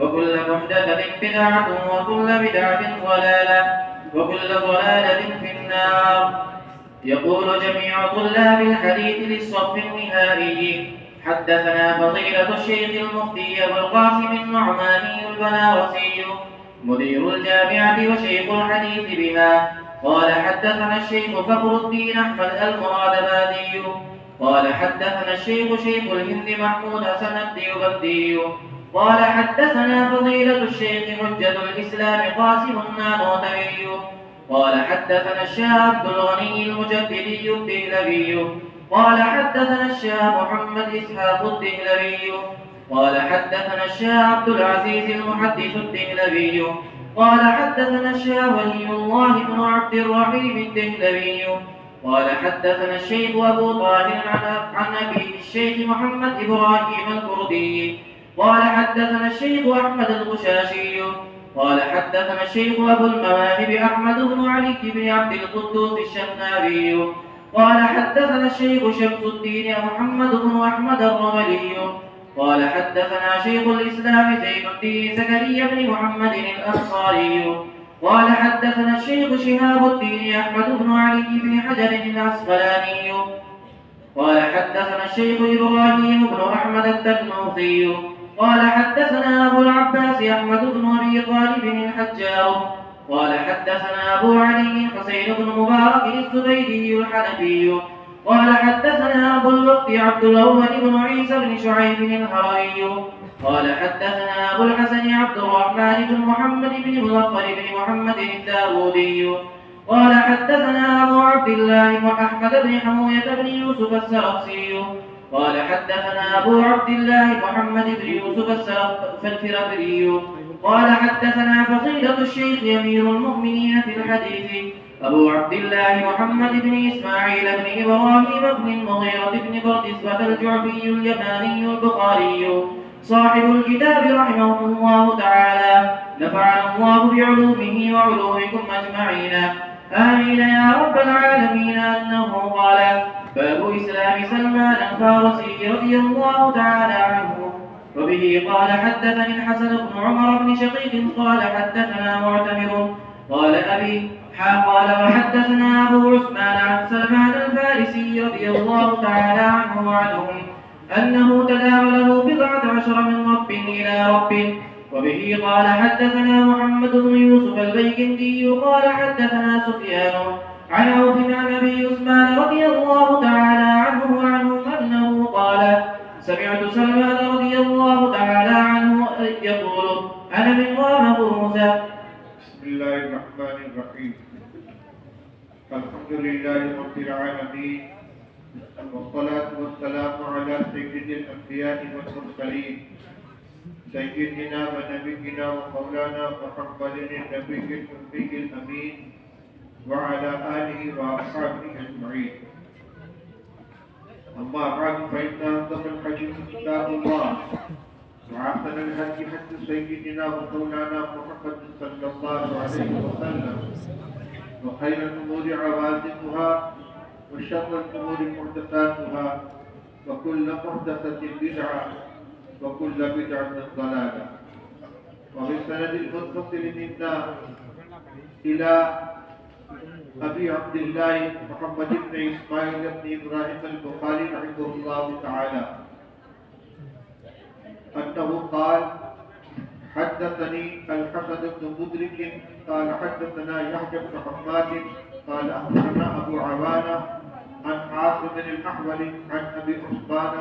وكل محدثة بدعة وكل بدعة ضلالة وكل ضلالة في النار. يقول جميع طلاب الحديث للصف النهائي: حدثنا فضيلة الشيخ المفتي أبو القاسم النعماني البنارسي مدير الجامعة وشيخ الحديث بها، قال حدثنا الشيخ فخر الدين أحمد المرادبادي قال حدثنا الشيخ شيخ الهند محمود حسن الديوبندي قال حدثنا فضيلة الشيخ حجة الإسلام قاسم النانوتوي قال حدثنا الشيخ عبد الغني المجددي الدهلوي قال حدثنا الشيخ محمد إسحاق الدهلوي قال حدثنا الشيخ عبد العزيز المحدث الدهلوي قال حدثنا الشيخ ولي الله بن عبد الرحيم الدهلوي قال حدثنا الشيخ أبو طاهر عن أبيه الشيخ محمد إبراهيم الكردي قال حدثنا الشيخ أحمد الغشاشي قال حدثنا الشيخ أبو المواهب أحمد بن علي بن عبد القدوس الشنابي قال حدثنا الشيخ شمس الدين محمد بن أحمد الرملي قال حدثنا شيخ الإسلام زين الدين زكريا بن محمد الأنصاري قال حدثنا الشيخ شهاب الدين أحمد بن علي بن حجر العسقلاني قال حدثنا الشيخ إبراهيم بن أحمد التنوخي قال حدثنا أبو العباس أحمد بن أبي طالب الحجار قال حدثنا أبو علي حسين بن مبارك الزبيدي الحنفي قال حدثنا أبو الوقت عبد الأول بن عيسى بن شعيب الهروي قال حدثنا أبو الحسن عبد الرحمن بن محمد بن مظفر بن محمد الداودي قال حدثنا أبو عبد الله أحمد بن حموية بن يوسف السرخسي قال حدثنا أبو عبد الله محمد بن يوسف الفرفري قال حدثنا فضيلة الشيخ أمير المؤمنين في الحديث أبو عبد الله محمد بن إسماعيل بن إبراهيم بن المغيرة بن بردسبة الجعفي اليماني البخاري صاحب الكتاب رحمه الله تعالى، نفعنا الله بعلومه وعلومكم أجمعين. آمين يا رب العالمين. أنه قال: باب إسلام سلمان الفارسي رضي الله تعالى عنه. وبه قال: حدثني الحسن بن عمر بن شقيق قال: حدثنا معتمر قال أبي قال: وحدثنا أبو عثمان عن سلمان الفارسي رضي الله تعالى عنه وعنهم أنه تداعى له 14 من رب إلى رب. وبه قال: حدثنا محمد بن يوسف البيكندي قال: حدثنا سفيان عن عوف عن أبي عثمان رضي الله تعالى عنه وعنهم أنه قال: سمعت سلمان رضي الله تعالى عنه يقول: أنا من قام أبو موسى. بسم الله الرحمن الرحيم. الحمد لله رب العالمين، والصلاة والسلام على سيد الأنبياء والمرسلين سيدنا ونبينا ومولانا محمد النبي الأمي الأمين وعلى آله وأصحابه أجمعين. أما بعد، فإن أصدق الحديث كتاب الله، وأحسن الهدي هدي سيدنا ومولانا محمد صلى الله عليه وسلم، وخير الأمور عوازمها، وشر الأمور محدثاتها، وكل محدثة بدعة، وكل بدعة ضلالة. وبالسند المتصل منا إلى أبي عبد الله محمد بن إسماعيل بن إبراهيم البخاري رحمه الله تعالى أنه قال: حدثني الحسن بن مدرك قال: حدثنا يحيى بن حماد قال: أخبرنا أبو عوانة عن عاصم الأحول عن أبي عثمان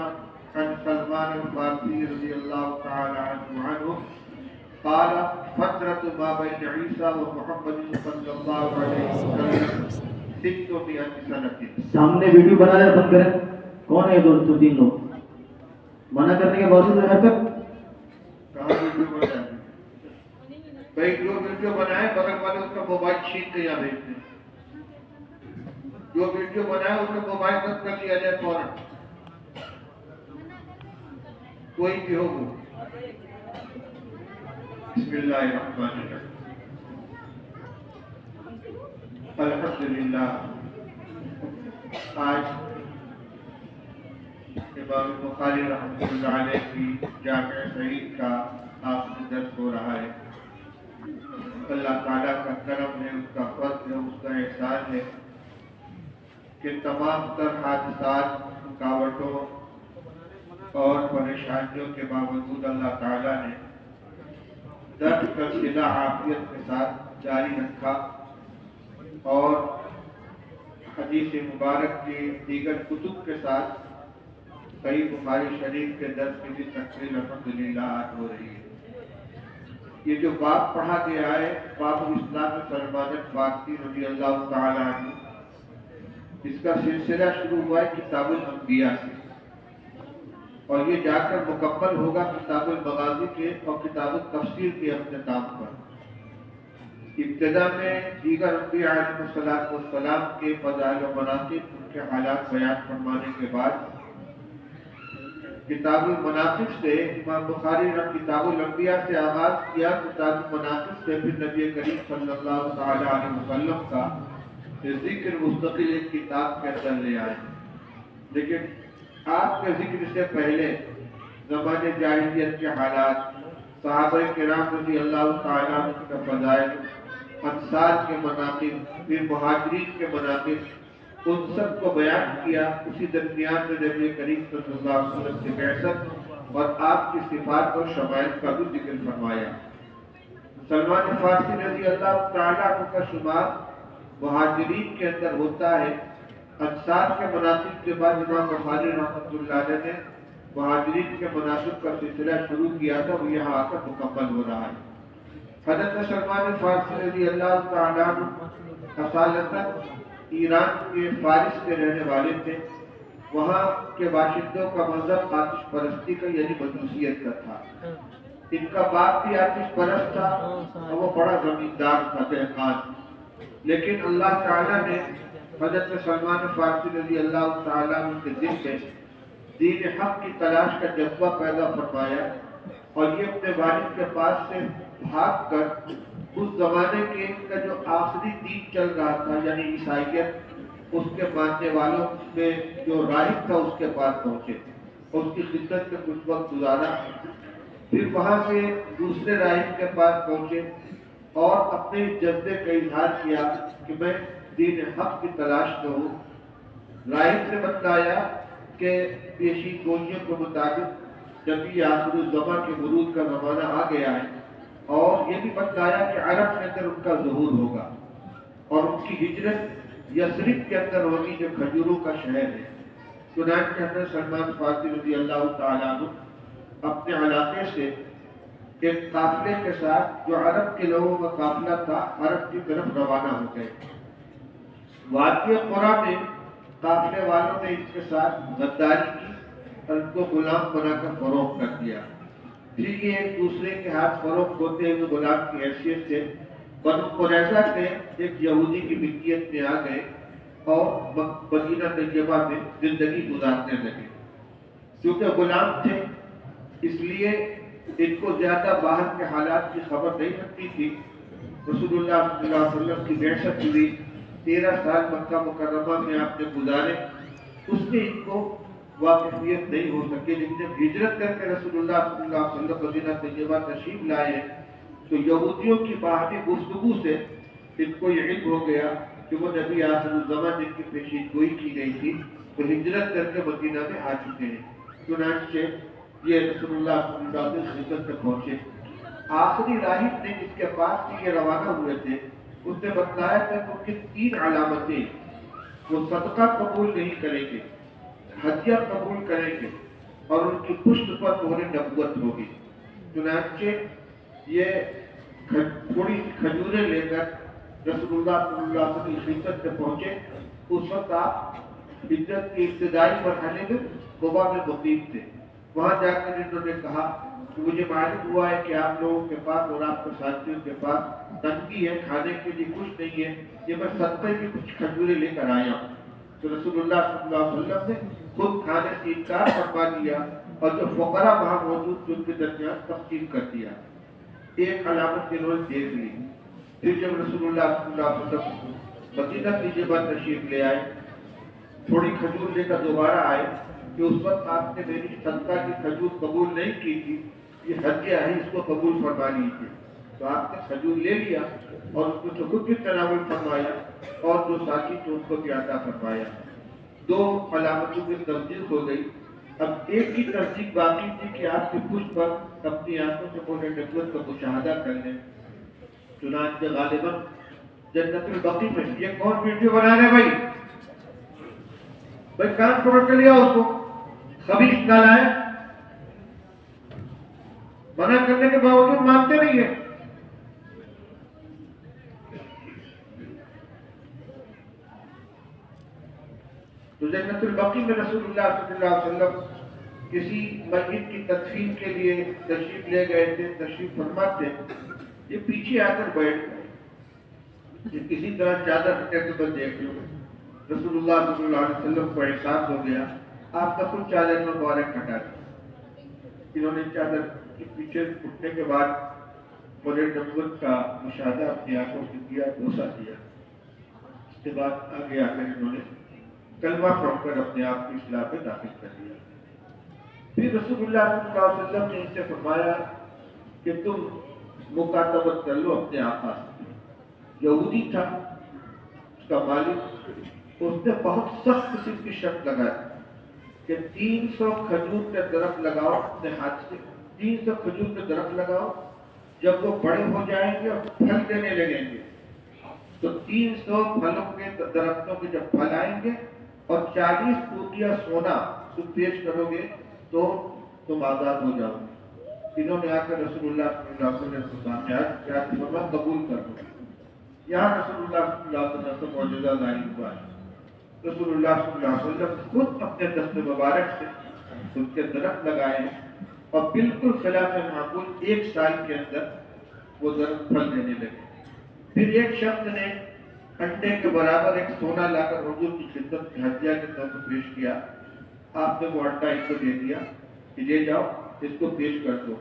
عن سلمان الفارسي رضي الله تعالى عنه قال: فترة ما بين عيسى ومحمد صلى الله عليه وسلم 600 سنة. سامنے ویڈیو بنا رہے بند کریں. کون ہے دو تین لوگ؟ منع کرنے کے باوجود حرکت. کہاں ویڈیو بنا ہے بھائی؟ جو ویڈیو بنائے بغل والے اس کا موبائل چھین کے یہاں بھیجتے ہیں. جو ویڈیو بنائے اس کا موبائل بند کر لیا جائے فوراً، کوئی بھی ہو. بسم اللہ الرحمن الرحیم. الحمدللہ. آج امام بخاری رحمۃ اللہ علیہ کی جامع صحیح کا آخری درس ہو رہا ہے. اللہ تعالیٰ کا کرم ہے، اس کا فضل ہے، اس کا احسان ہے کہ تمام تر حادثات، رکاوٹوں اور پریشانیوں کے باوجود اللہ تعالیٰ نے درد کا سلسلہ عافیت کے ساتھ جاری رکھا اور حدیث مبارک کی دیگر کتب کے ساتھ صحیح بخاری شریف کے درس کی بھی تقریر الحمدللہ آج ہو رہی ہے. یہ جو باب پڑھا گیا ہے، باب اسلام سلمان الفارسی رضی اللہ تعالی عنہ، اس کا سلسلہ شروع ہوا ہے کتاب الانبیاء سے، اور یہ جا کر مکمل ہوگا کتاب المغازی کے اور کتاب التفسیر کے اختتام پر. ابتدا میں دیگر انبیاء علیہ السلام کے فضائل و مناقب، ان کے حالات بیان فرمانے کے بعد کتاب المناقب سے امام بخاری نے کتاب الانبیاء سے آغاز کیا. کتاب المناقب سے پھر نبی کریم صلی اللہ تعالی علیہ وسلم کا ذکر مستقل ایک کتاب کے اندر لے آئے. لیکن آپ کے ذکر سے پہلے زمانے جاہلیت کے حالات، صحابہ کرام رضی اللہ تعالیٰ عنہ کے فضائل، انصار کے مناقب، پھر مہاجرین کے مناقب، ان سب کو بیان کیا. اسی درمیان میں نبی کریم صلی اللہ علیہ وسلم کی بعثت اور آپ کی صفات اور شمائل کا بھی ذکر فرمایا. سلمان فارسی رضی اللہ تعالیٰ عنہ کا شمار مہاجرین کے اندر ہوتا ہے. انصار کے مناقب کے بعد امام بخاری رحمۃ اللہ علیہ نے مہاجرین کے مناقب کا سلسلہ شروع کیا تھا، وہ یہاں آ کر مکمل ہو رہا ہے. حضرت سلمان فارسی رضی اللہ تعالیٰ عنہ اصالتاً ایران کے فارس کے رہنے والے تھے. وہاں کے باشندوں کا مذہب آتش پرستی کا یعنی مجوسیت کا تھا. ان کا باپ بھی آتش پرست تھا اور وہ بڑا زمیندار تھا، دہقان. لیکن اللہ تعالیٰ نے حضرت سلمان فارسی رضی اللہ تعالیٰ عنہ کے دل میں دین حق کی تلاش کا جذبہ پیدا فرمایا اور یہ اپنے والد کے پاس سے بھاگ کر اس زمانے کے کا جو آخری دین چل رہا تھا یعنی عیسائیت، اس کے ماننے والوں میں جو راہب تھا اس کے پاس پہنچے اور اس کی خدمت میں کچھ وقت گزارا. پھر وہاں سے دوسرے راہب کے پاس پہنچے اور اپنے جذبے کا اظہار کیا کہ میں دین حق کی تلاش میں ہوں. راہب نے بتلایا کہ پیشین گوئیوں کے مطابق نبی آخر الزماں کے ورود کا زمانہ آ گیا ہے، اور یہ بھی بتلایا کہ عرب کے اندر ان کا ظہور ہوگا اور ان کی ہجرت یثرب کے اندر ہوگی جو کھجوروں کا شہر ہے. چنانچہ حضرت سلمان فارسی رضی اللہ تعالیٰ عنہ اپنے علاقے سے ایک قافلے کے ساتھ جو عرب کے لوگوں کا قافلہ تھا عرب کی طرف روانہ ہو گئے. وادی قرا میں قافلے والوں نے اس کے ساتھ غداری کی اور ان کو غلام بنا کر فروخت کر دیا. پھر یہ ایک دوسرے کے ہاتھ فروخت ہوتے ہوئے غلام کی حیثیت سے بنو قریظہ کے ایک یہودی کی ملکیت میں آ گئے اور مدینہ طیبہ میں زندگی گزارنے لگے. کیونکہ غلام تھے اس لیے ان کو زیادہ باہر کے حالات کی خبر نہیں رکھتی تھی. رسول اللہ صلی اللہ علیہ وسلم کی بعثت ہوئی، 13 سال مکہ مکرمہ میں آپ نے گزارے، اس سے ان کو واقفیت نہیں ہو سکے. لیکن جب ہجرت کر کے رسول اللہ صلی اللہ علیہ وسلم مدینہ طیبہ تشریف لائے تو یہودیوں کی باہمی گفتگو سے ان کو یہ علم ہو گیا کہ وہ نبی آخر الزماں جن کی پیشین گوئی کی گئی تھی وہ ہجرت کر کے مدینہ میں آ چکے ہیں. چنانچہ یہ رسول اللہ صلی اللہ علیہ وسلم خدمت تک پہنچے. آخری راہب نے جس کے پاس سے یہ روانہ ہوئے تھے اس نے بتلایا کہ ان کی 3 علامتیں، وہ صدقہ قبول نہیں کریں گے، ہدیہ قبول کریں گے اور ان کی پشت پر مہر نبوت ہوگی. چنانچہ یہ تھوڑی سی کھجوریں لے کر رسول اللہ صلی اللہ علیہ وسلم کی خدمت سے پہنچے. اس وقت آپ ہجرت کے ابتدائی مرحلے میں قبا میں مقیم تھے. وہاں جا کر انہوں نے کہا کہ مجھے معلوم ہوا ہے کہ آپ لوگوں کے پاس اور آپ کے ساتھیوں کے پاس تنگی ہے، کھانے کے لیے کچھ نہیں ہے، یہ میں صدقے کی کچھ کھجوریں لے کر آیا ہوں. تو رسول اللہ صلی اللہ علیہ وسلم نے خود کھانے سے انکار فرما دیا اور جو فقراء وہاں موجود تھے ان کے درمیان تقسیم کر دیا. ایک علامت انہوں نے دیکھ لی. پھر جب رسول اللہ صلی اللہ علیہ وسلم مدینہ طیبہ تشریف لے آئے، تھوڑی کھجور لے کر دوبارہ آئے کہ اس وقت آپ نے میری صدقہ کی کھجور قبول نہیں کی تھی، یہ ہدیہ ہے، اس کو قبول فرما لیجیے. تو آپ نے کھجور لے لیا اور اس کو خود بھی تناول فرمایا اور جو ساتھی تھے ان کو بھی عطا فرمایا. 2 علامتوں کی تصدیق ہو گئی. اب ایک کی تصدیق باقی تھی کہ آپ کی پشت پر اپنی آنکھوں سے مہر نبوت کا مشاہدہ کر لیں. چنانچہ غالباً جنت البقیع میں یہ کون ویڈیو بنا رہے بھائی کان پکڑ کے لیا اس کو، خبیث نالائق، منع کرنے کے باوجود مانتے نہیں ہیں. تو جنت البقیع میں رسول اللہ صلی اللہ علیہ وسلم کسی میت کی تدفین کے لیے تشریف لے گئے تھے، تشریف فرما تھے. یہ پیچھے آ کر بیٹھ گئے کہ کسی طرح چادر ہٹے کے بس دیکھ لو. رسول اللہ صلی اللہ علیہ وسلم کو احساس ہو گیا، آپ کا کچھ چادر مبارک ہٹا دی. انہوں نے چادر کے پیچھے اٹھنے کے بعد مہر نبوت کا مشاہدہ اپنی آنکھوں سے کیا، بوسہ دیا. اس کے بعد آگے آ کر انہوں نے کلمہ پڑھ کر اپنے آپ کو اسلام میں داخل کر دیا. پھر رسول اللہ صلی اللہ علیہ وسلم نے ان سے فرمایا کہ تم مکاتبت کر لو اپنے آقا سے. یہودی تھا اس کا مالک، اس نے بہت سخت قسم کی شرط لگائی کہ 300 کھجور کے درخت لگاؤ اپنے ہاتھ سے. 300 کھجور کے درخت لگاؤ، جب وہ بڑے ہو جائیں گے اور پھل دینے لگیں گے تو 300 پھلوں کے درختوں کے جب پھل آئیں گے اور 40 پوٹیاں سونا تم پیش کرو گے تو تم آزاد ہو جاؤ گے. انہوں نے آ کر رسول اللہ صلی اللہ علیہ وسلم کے سامنے کیا فرمایا قبول کر لو. یہاں رسول اللہ صلی اللہ علیہ وسلم کا معجزہ ظاہر ہوا ہے. رسول اللہ صلی اللہ علیہ وسلم خود اپنے دست مبارک سے ان کے درخت لگائے اور بالکل خلاف معقول 1 سال کے اندر وہ درخت پھل دینے لگے. پھر ایک شخص نے انڈے کے برابر ایک سونا لا کر حضور کی خدمت میں ہدیہ کے طور پر پیش کیا. آپ نے وہ انڈا اس کو دے دیا کہ لے جاؤ اس کو پیش کر دو.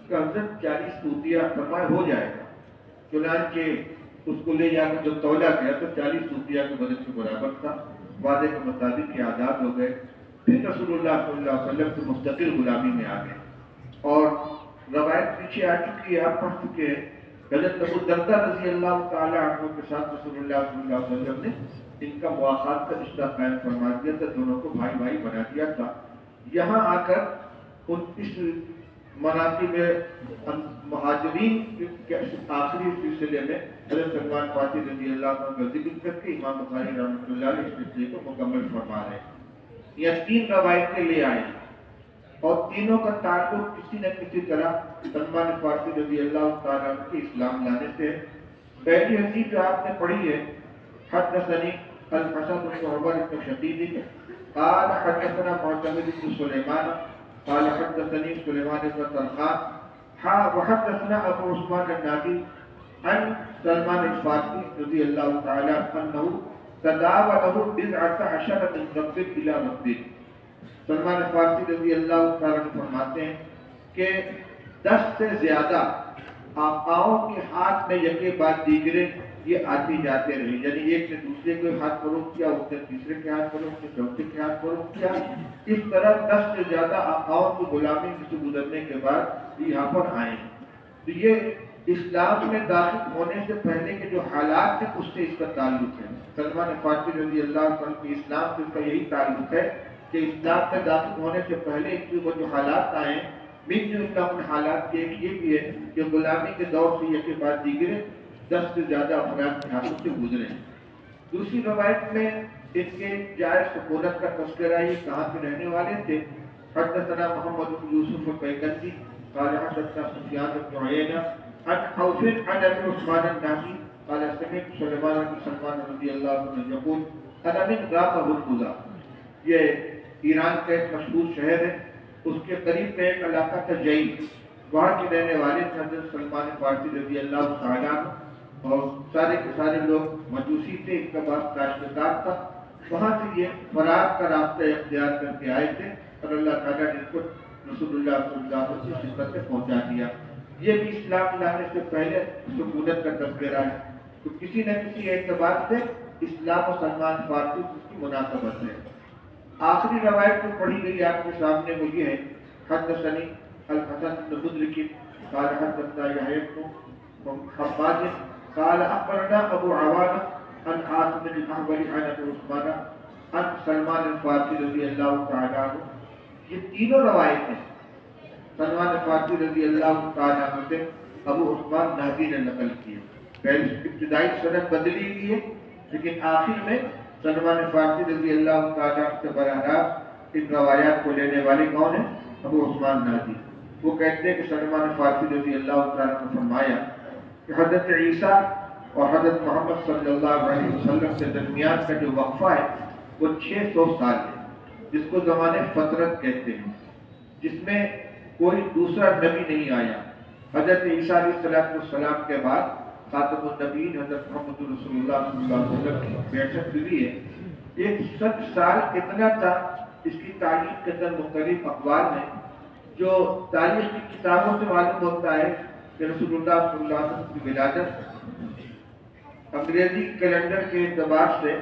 کہ حضرت 40 پوتیاں فرمائے ہو جائے گا. چنانچہ اس کو لے جا کر جب تولا گیا تو 40 صوفیہ کے بدن کے برابر تھا، وعدے کے مطابق یہ آزاد ہو گئے. پھر رسول اللہ صلی اللہ علیہ وسلم کی مستقل غلامی میں آ گئے. اور روایت پیچھے آ چکی ہے، آپ پڑھ چکے ہیں. حضرت ابو الدرداء رضی اللہ تعالی عنہ کے ساتھ رسول اللہ صلی اللہ علیہ وسلم نے ان کا مواخات کا رشتہ قائم فرما دیا تھا، دونوں کو بھائی بھائی بنا دیا تھا. یہاں آ کر ان اس مناقب مہاجرین کے آخری سلسلے میں حضرت سلمان فارسی رضی اللہ عنہ کا ذکر کر کے امام بخاری رحمۃ اللہ علیہ اس سلسلے کو مکمل فرما رہے ہیں. یہ 3 روایتیں لے آئے اور تینوں کا تعلق کسی نہ کسی طرح سلمان فارسی رضی اللہ تعالیٰ عنہ کے اسلام لانے سے ہے. پہلی حدیث جو آپ نے پڑھی ہے، حدثنی الحسن بن شعبہ بن شقیق قال حدثنا معتمد بن سلیمان قال حدثني سليمان بن طرخان وحدثنا ابو عثمان النادي عن سلمان الفارسي رضي الله تعالى عنه تداوى له 19 من رب الى رب. سلمان فارسی رضی اللہ تعالیٰ عنہ فرماتے ہیں کہ 10 سے زیادہ آقاؤں کے ہاتھ میں یکے بعد دیگرے یہ آتے جاتے رہے، یعنی ایک نے دوسرے کے ہاتھ فروخت کیا، اس نے تیسرے کے ہاتھ فروخت کیا، چوتھے کے ہاتھ فروخت کیا. اس طرح 10 سے زیادہ آقاؤں کی غلامی سے گزرنے کے بعد یہاں پر آئے. تو یہ اسلام میں داخل ہونے سے پہلے کے جو حالات ہیں اس سے اس کا تعلق ہے. سلمان فارسی رضی اللہ عنہ کے اسلام سے اس کا یہی تعلق ہے کہ اسلام میں داخل ہونے سے پہلے وہ جو حالات آئے ہیں، من جو ان حالات کے ایک یہ بھی ہے کہ غلامی کے دور سے یکے بعد دیگرے 10 سے زیادہ افراد کے ہاتھوں سے گزرے ہیں. دوسری روایت میں ان کے جائز سکونت کا تذکرہ، یہ کہاں کے رہنے والے تھے. حدثنا محمد بن یوسف البیکندی قال حدثنا سفیان بن عیینہ عن حوف عن ابی عثمان النہدی قال سمعت سلیمان بن سلمان رضی اللہ عنہ یقول انا من غابہ القضا. یہ ایران کا ایک مشہور شہر ہے، اس کے قریب کا ایک علاقہ تھا جئی، وہاں کے رہنے والے تھے حضرت سلمان فارسی رضی اللہ تعالیٰ عنہ. اور سارے کے سارے لوگ مجوسی تھے، ان کا باپ کاشتکار تھا. وہاں سے یہ فرار کا راستہ اختیار کر کے آئے تھے اور اللہ تعالیٰ نے ان کو رسول اللہ صلی اللہ علیہ وسلم کی خدمت سے پہنچا دیا. یہ بھی اسلام لانے سے پہلے سکونت کا تذکرہ ہے. تو کسی نہ کسی اعتبار سے اسلام و سلمان فارسی کی مناسبت ہے. آخری روایت جو پڑھی گئی آپ کے سامنے وہ یہ ہے، حدثنی الحسن بن مدرک قال حدثنا یحیی بن حماد قال اخبرنا ابو عوانہ عن عاصم بن الاحول عن ابي عثمان عن سلمان الفارسی رضی اللہ تعالی عنہ. یہ تینوں روایتیں سلمان فارسی رضی اللہ تعالی عنہ سے ابو عثمان نہدی نے نقل کی. پہلی ابتدائی سند بدلی ہوئی ہے، لیکن آخر میں سلمان فارسی رضی اللہ تعالی عنہ سے براہ راست ان روایات کو لینے والے کون ہیں؟ ابو عثمان نہدی. وہ کہتے ہیں کہ سلمان فارسی رضی اللہ تعالی عنہ نے فرمایا کہ حضرت عیسیٰ اور حضرت محمد صلی اللہ علیہ وسلم کے درمیان کا جو وقفہ ہے وہ 600 سال ہے، جس کو زمانے فترت کہتے ہیں، جس میں کوئی دوسرا نبی نہیں آیا. حضرت عیسیٰ علیہ السلام کے بعد خاتم النبیین حضرت محمد رسول اللہ صلی اللہ علیہ وسلم کی بعثت ہوئی ہے. 100 سال کتنا تھا اس کی تاریخ کے اندر مختلف اقوال ہیں. جو تاریخ کی کتابوں سے معلوم ہوتا ہے کہ رسول اللہ صلی اللہ علیہ وسلم کی ولادت انگریزی کیلنڈر کے اعتبار سے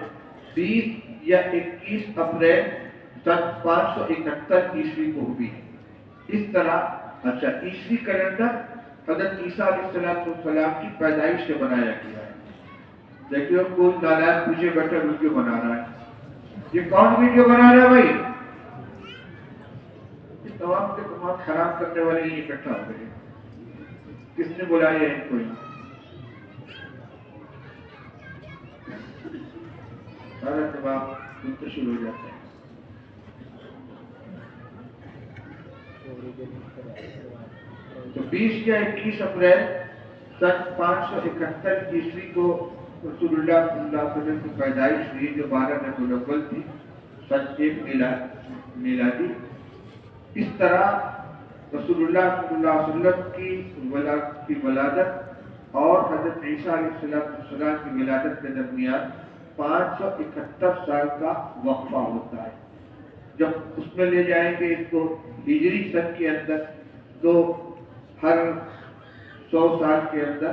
20 یا 21 اپریل سن 571 عیسوی کو ہوئی. اس طرح عیسوی کیلنڈر حضرت عیسیٰ علیہ السلام کی پیدائش سے بنایا گیا ہے. دیکھیے کوئی نالائق پیچھے بیٹھا ویڈیو بنا رہا ہے. یہ کون ویڈیو بنا رہا ہے بھائی؟ یہ تمام کے تمام خراب کرنے والے یہ اکٹھا ہو گئے. کس نے بلایا ہے ان کو؟ سارا جواب منتشر ہو جاتا ہے. تو 20 یا 21 اپریل سن 571 عیسوی کو رسول اللہ صلی اللہ علیہ وسلم کی پیدائش ہوئی، جو 12 ربیع الاول تھی سن 1 میلادی. اس طرح رسول اللہ صلی اللہ علیہ وسلم کی ولادت اور حضرت عیسیٰ علیہ السلام کی ولادت کے درمیان 571 سال کا وقفہ ہوتا ہے. جب اس میں لے جائیں گے اس کو ہجری سن کے اندر، تو ہر 100 سال کے اندر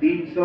300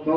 100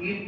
3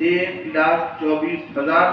1,24,000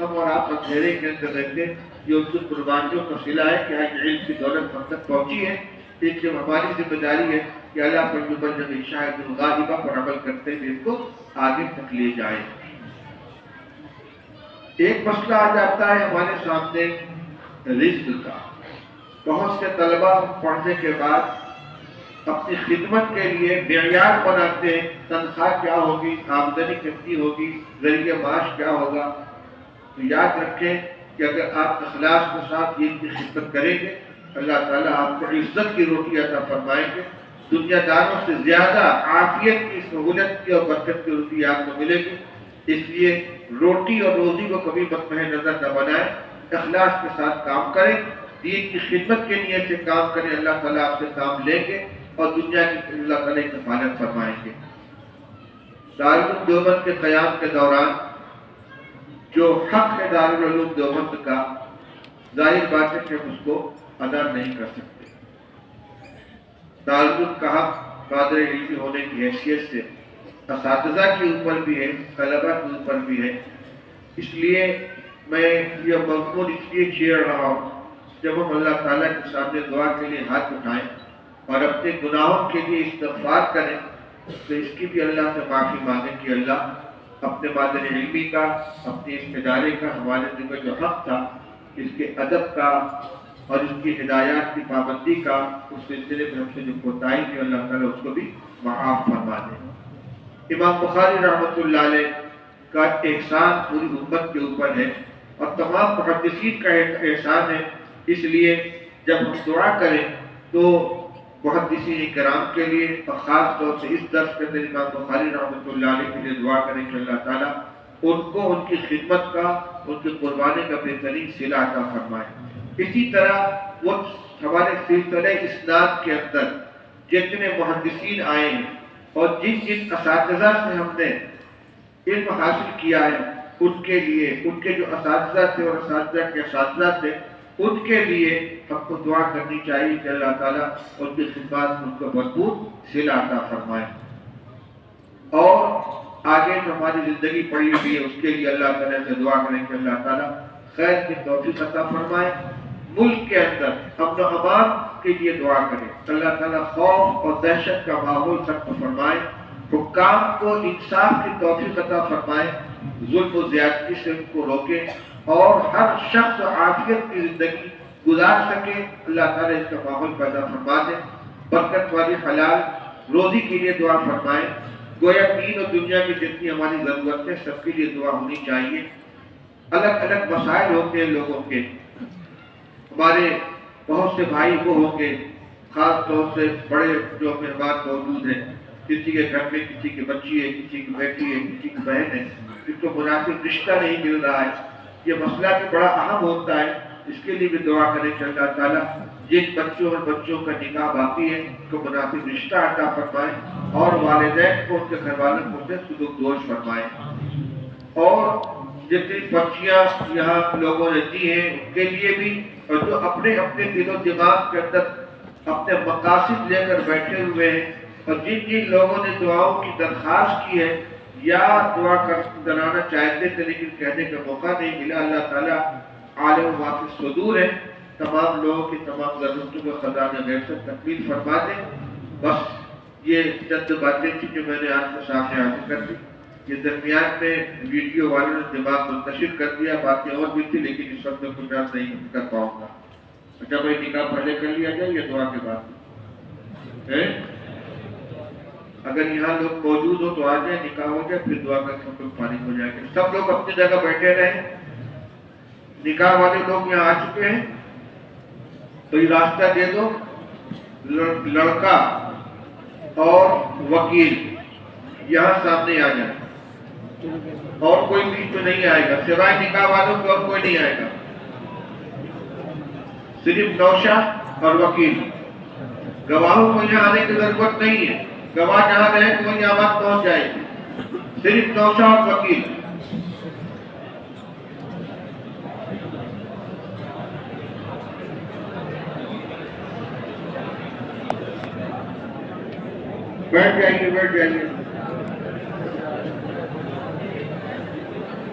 ہم اور آپ اندھیرے کے اندر رہتے، یہ ان کی قربانیوں کا صلہ ہے کہ آج علم کی دولت ہم تک پہنچی ہے، اس لیے ہماری ذمہ داری ہے کہ اللہ پر یبلغ شاہد الغائبہ پر عمل کرتے ہوئے اس کو آگے تک لے جائیں۔ ایک مسئلہ آ جاتا ہے ہمارے سامنے رزق کا۔ بہت سے طلبہ پڑھنے کے بعد اپنی خدمت کے لیے معیار بناتے ہیں، تنخواہ کیا ہوگی، آمدنی کتنی ہوگی، ذریعہ معاش کیا ہوگا۔ تو یاد رکھیں کہ اگر آپ اخلاص کے ساتھ دین کی خدمت کریں گے، اللہ تعالیٰ آپ کو عزت کی روٹی عطا فرمائیں گے، دنیا داروں سے زیادہ عافیت کی، سہولت کی اور برکت کی روٹی آپ کو ملے گی۔ اس لیے روٹی اور روزی کو کبھی مطمع نظر نہ بنائیں، اخلاص کے ساتھ کام کریں، دین کی خدمت کے نیت سے کام کریں، اللہ تعالیٰ آپ سے کام لیں گے اور دنیا کی اللہ تعالیٰ کی کفالت فرمائیں گے۔ دارالعلوم دیوبند کے قیام کے دوران جو حق ہے دارالعلوم دیوبند کا، ظاہر بات ہے کہ ہم اس کو ادا نہیں کر سکتے۔ دارالعلوم کا حق قادر علمی ہونے کی حیثیت سے اساتذہ کے اوپر بھی ہے، طلبہ کے اوپر بھی ہے۔ اس لیے میں یہ مضمون اس لیے چھیڑ رہا ہوں، جب ہم اللہ تعالیٰ کے سامنے دعا کے لیے ہاتھ اٹھائیں اور اپنے گناہوں کے لیے استغفار کریں تو اس کی بھی اللہ سے معافی مانگیں کہ اللہ اپنے مادر علمی کا، اپنے اس ادارے کا، ہمارے دل میں جو حق تھا، اس کے ادب کا اور اس کی ہدایات کی پابندی کا، اس سلسلے میں ہم سے جو کوتاہی کی، اللہ تعالیٰ اس کو بھی معاف فرما دیں۔ امام بخاری رحمۃ اللہ علیہ کا احسان پوری امت کے اوپر ہے اور تمام محدثین کا احسان ہے۔ اس لیے جب ہم دعا کریں تو محدثین کرام کے لیے اور خاص طور سے اس درس کے اندر امام بخاری رحمۃ اللہ علیہ کے لیے دعا کریں کہ اللہ تعالیٰ ان کو ان کی خدمت کا، ان کی قربانی کا بہترین صلہ عطا فرمائے۔ اسی طرح وہ ہمارے سلسلہ اسناد کے اندر جتنے محدثین آئے ہیں اور جن جن اساتذہ سے ہم نے علم حاصل کیا ہے، ان کے لیے، ان کے جو اساتذہ تھے اور اساتذہ کے اساتذہ تھے، ان کے لیے ہم کو دعا کرنی چاہیے کہ اللہ تعالیٰ ان کی خدمات ان کو بھرپور صلہ عطا فرمائے۔ اور آگے جو ہماری زندگی پڑی ہوئی ہے اس کے لیے اللہ تعالیٰ سے دعا کریں کہ اللہ تعالیٰ خیر کی توفیق عطا فرمائے۔ ملک کے اندر امن و امان کے لیے دعا کریں، اللہ تعالیٰ خوف اور دہشت کا ماحول ختم فرمائے، حکام کو انصاف کی توفیق عطا فرمائے، ظلم و زیادتی سے ان کو روکے اور ہر شخص عافیت کی زندگی گزار سکے، اللہ تعالیٰ اس کا ماحول پیدا فرما دے۔ برکت والی حلال روزی کے لیے دعا فرمائے۔ گویا دین اور دنیا کی جتنی ہماری ضرورت ہے سب کے لیے دعا ہونی چاہیے۔ الگ الگ مسائل ہوتے ہیں لوگوں کے، ہمارے بہت سے بھائی وہ ہوں گے، خاص طور سے بڑے جو مہمان موجود ہیں، کسی کے گھر میں کسی کی بچی ہے، کسی کی بیٹی ہے، کسی کی بہن ہے، جس کو مناسب رشتہ نہیں مل رہا ہے، یہ مسئلہ بھی بڑا اہم ہوتا ہے۔ اس کے لیے بھی دعا کریں کہ اللہ تعالیٰ جن بچوں اور بچوں کا نکاح باقی ہے ان کو مناسب رشتہ عطا فرمائے اور والدین کو، ان کے گھر والوں کو سلوک دوش فرمائے۔ اور جتنی بچیاں یہاں لوگوں رہتی ہیں ان کے لیے بھی، اور جو اپنے اپنے دل و دماغ کے اندر اپنے مقاصد لے کر بیٹھے ہوئے ہیں اور جن جن لوگوں نے دعاؤں کی درخواست کی ہے یا دعا کرانا چاہتے تھے لیکن کہنے کا موقع نہیں ملا، اللہ تعالیٰ عالم ما فی الصدور ہے، تمام لوگوں کی تمام ضرورتوں کو خزانہ غیب سے تکمیل فرما دے۔ بس یہ چند باتیں تھیں جو میں نے آپ کے سامنے حاضر کر دی۔ یہ درمیان میں ویڈیو والوں نے دماغ منتشر کر دیا، باتیں اور بھی تھی لیکن اس وقت میں کچھ نہیں کر پاؤں گا۔ اچھا بھائی نکاح پہلے کر لیا جائے یا دعا کے بعد؟ اگر یہاں لوگ موجود ہو تو آ جائیں، نکاح ہو جائے پھر دعا کر کے لوگ فارغ ہو جائیں گے۔ سب لوگ اپنی جگہ بیٹھے رہیں، نکاح والے لوگ یہاں آ چکے ہیں تو یہ راستہ دے دو، لڑکا اور وکیل یہاں سامنے آ جائے، اور کوئی بیچ میں نہیں آئے گا، سوائے نکاح والوں کو اور کوئی نہیں آئے گا، صرف نوشہ اور وکیل۔ گواہوں کو یہاں آنے کی ضرورت نہیں ہے، گواہ جہاں رہے تو وہیں آواز پہنچ جائے گی، صرف نوشہ اور وکیل۔ بیٹھ جائیے، بیٹھ جائیے۔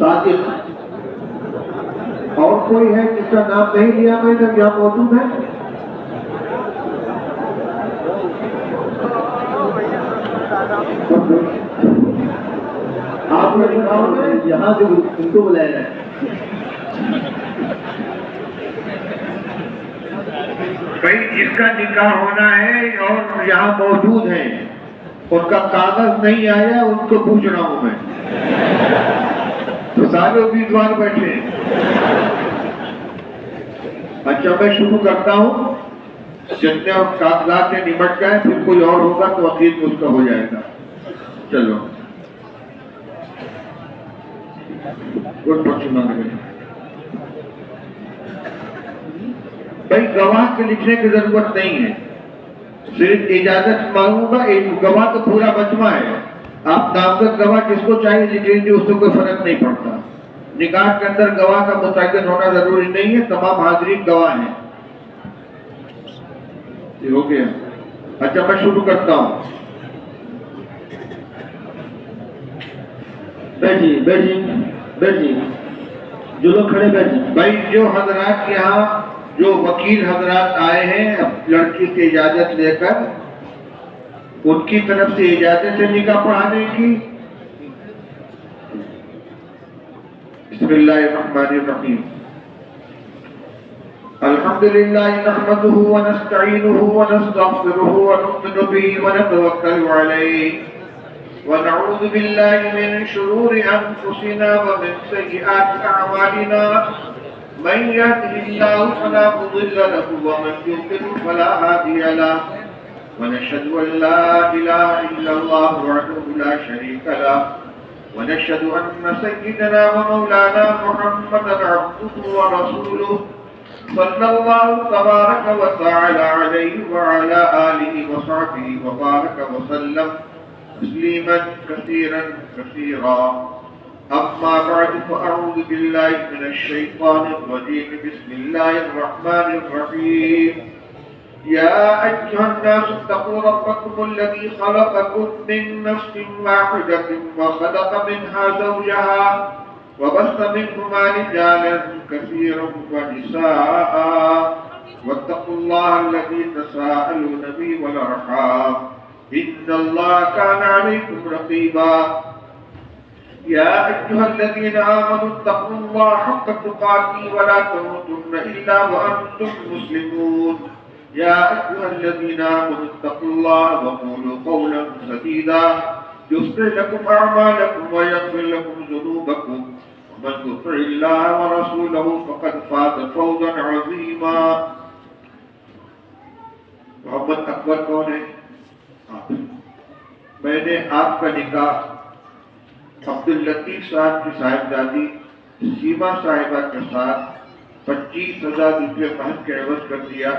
صادق. اور کوئی ہے جس کا نام نہیں لیا میں نے یہاں موجود ہے؟ آپ نے لکھا ہوگا یہاں جو ان کو بلایا ہے. بھائی جس کا نکاح ہونا ہے اور یہاں موجود ہیں، ان کا کاغذ نہیں آیا، ان کو پوچھ رہا ہوں میں. تو سارے امیدوار بیٹھے. اچھا میں شروع کرتا ہوں. جتنے کاغذات سے نمٹ جائیں، پھر کوئی اور ہوگا تو عقید میں اس کا ہو جائے گا. چلو بھائی گواہ کے لکھنے کی ضرورت نہیں ہے، صرف اجازت مانگوں گا. ایک گواہ تو پورا مجمع ہے. آپ نامزد گواہ جس کو چاہیے لکھ لیجیے، اس سے کوئی فرق نہیں پڑتا. نکاح کے اندر گواہ کا متعین ہونا ضروری نہیں ہے، تمام حاضرین گواہ ہیں. ہو گیا. اچھا میں شروع کرتا ہوں. بیٹھیے بیٹھیے بیٹھیے، جو لوگ کھڑے بیٹھیے. بھائی جو حضرات یہاں جو وکیل حضرات آئے ہیں لڑکی سے اجازت لے کر، ان کی طرف سے اجازت ہے نکاح پڑھانے کی. بسم اللہ الرحمن الرحیم. الحمد للہ نحمده ونستعینه ونستغفره ونؤمن به ونتوکل علیہ ونعوذ باللہ من شرور انفسنا ومن سیئات اعمالنا من يهده الله فلا مضل له ومن يضلل فلا هادي له ونشهد ان لا اله الا الله وحده لا شريك له ونشهد ان سيدنا ومولانا محمدا عبده ورسوله صلى الله تبارك وتعالى عليه وعلى آله وصحبه وبارك وسلم تسليما كثيرا كثيرا. أما بعد فأعوذ بالله من الشيطان الرجيم. بسم الله الرحمن الرحيم. يا أيها الناس اتقوا ربكم الذي خلقكم من نفس واحدة وخلق منها زوجها وبث منهما رجالا كثيرا ونساء واتقوا الله الذي تساءلون به والأرحام إن الله كان عليكم رقيبا. يا أيها الذين آمنوا اتقوا الله حق تقاته ولا تموتن إلا وأنتم مسلمون. يا أيها الذين آمنوا اتقوا الله وقولوا قولا سديدا يصلح لكم أعمالكم ويغفر لكم ذنوبكم ومن يطع الله ورسوله فقد فاز فوزا عظيما. محمد اکبر کون ہے؟ میں نے آپ کا نکاح عبداللطیف صاحب کی صاحبزادی سیما صاحبہ کے ساتھ 25,000 روپے مہر کے عوض کر دیا.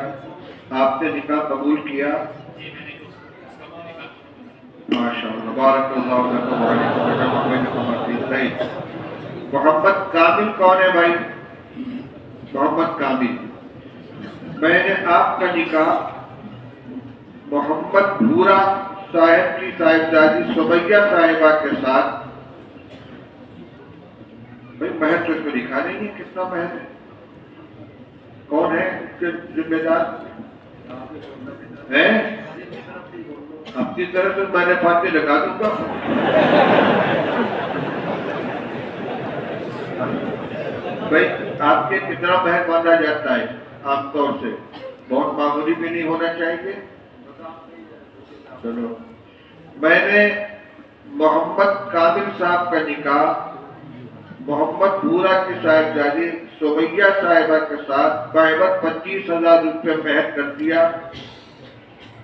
آپ نے نکاح قبول کیا؟ ماشاءاللہ بارک اللہ علیکم. محمد کامل کون ہے بھائی؟ محمد کامل. میں نے آپ کا نکاح محمد بھورا صاحب کی صاحبزادی سمیہ صاحبہ کے ساتھ. بھائی مہر تو اس میں لکھا نہیں ہے کتنا مہر ہے. کون ہے اس کے ذمہ دار؟ ہے اپنی طرف سے میں نے فاتح لگا دوں گا. بھائی آپ کے کتنا مہر باندھا جاتا ہے عام طور سے؟ بہت معمولی بھی نہیں ہونا چاہیے. چلو میں نے محمد کامل صاحب کا نکاح محمد بھورا کی صاحبزادی سمیہ صاحبہ کے ساتھ بعوض 25,000 روپے مہر کر دیا.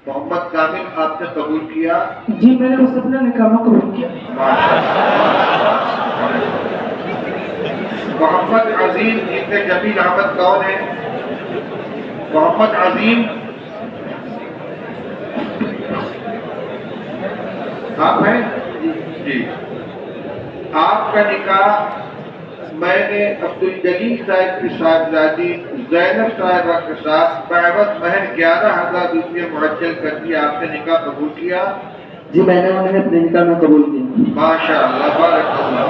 محمد کامل آپ نے قبول کیا؟ جی میں نے بس اپنا نکاح قبول کیا. محمد عظیم ابن جمیل احمد کون ہے؟ محمد عظیم آپ ہیں؟ جی. آپ کا نکاح میں نے عبدالجلیل صاحب کی صاحبزادی زینب صاحبہ کے ساتھ بعوض مہر 11,000 روپے معجل کر دیا. آپ نے نکاح قبول کیا؟ جی میں نے انہیں اپنے نکاح میں قبول کیا. ماشاء اللہ بارک اللہ.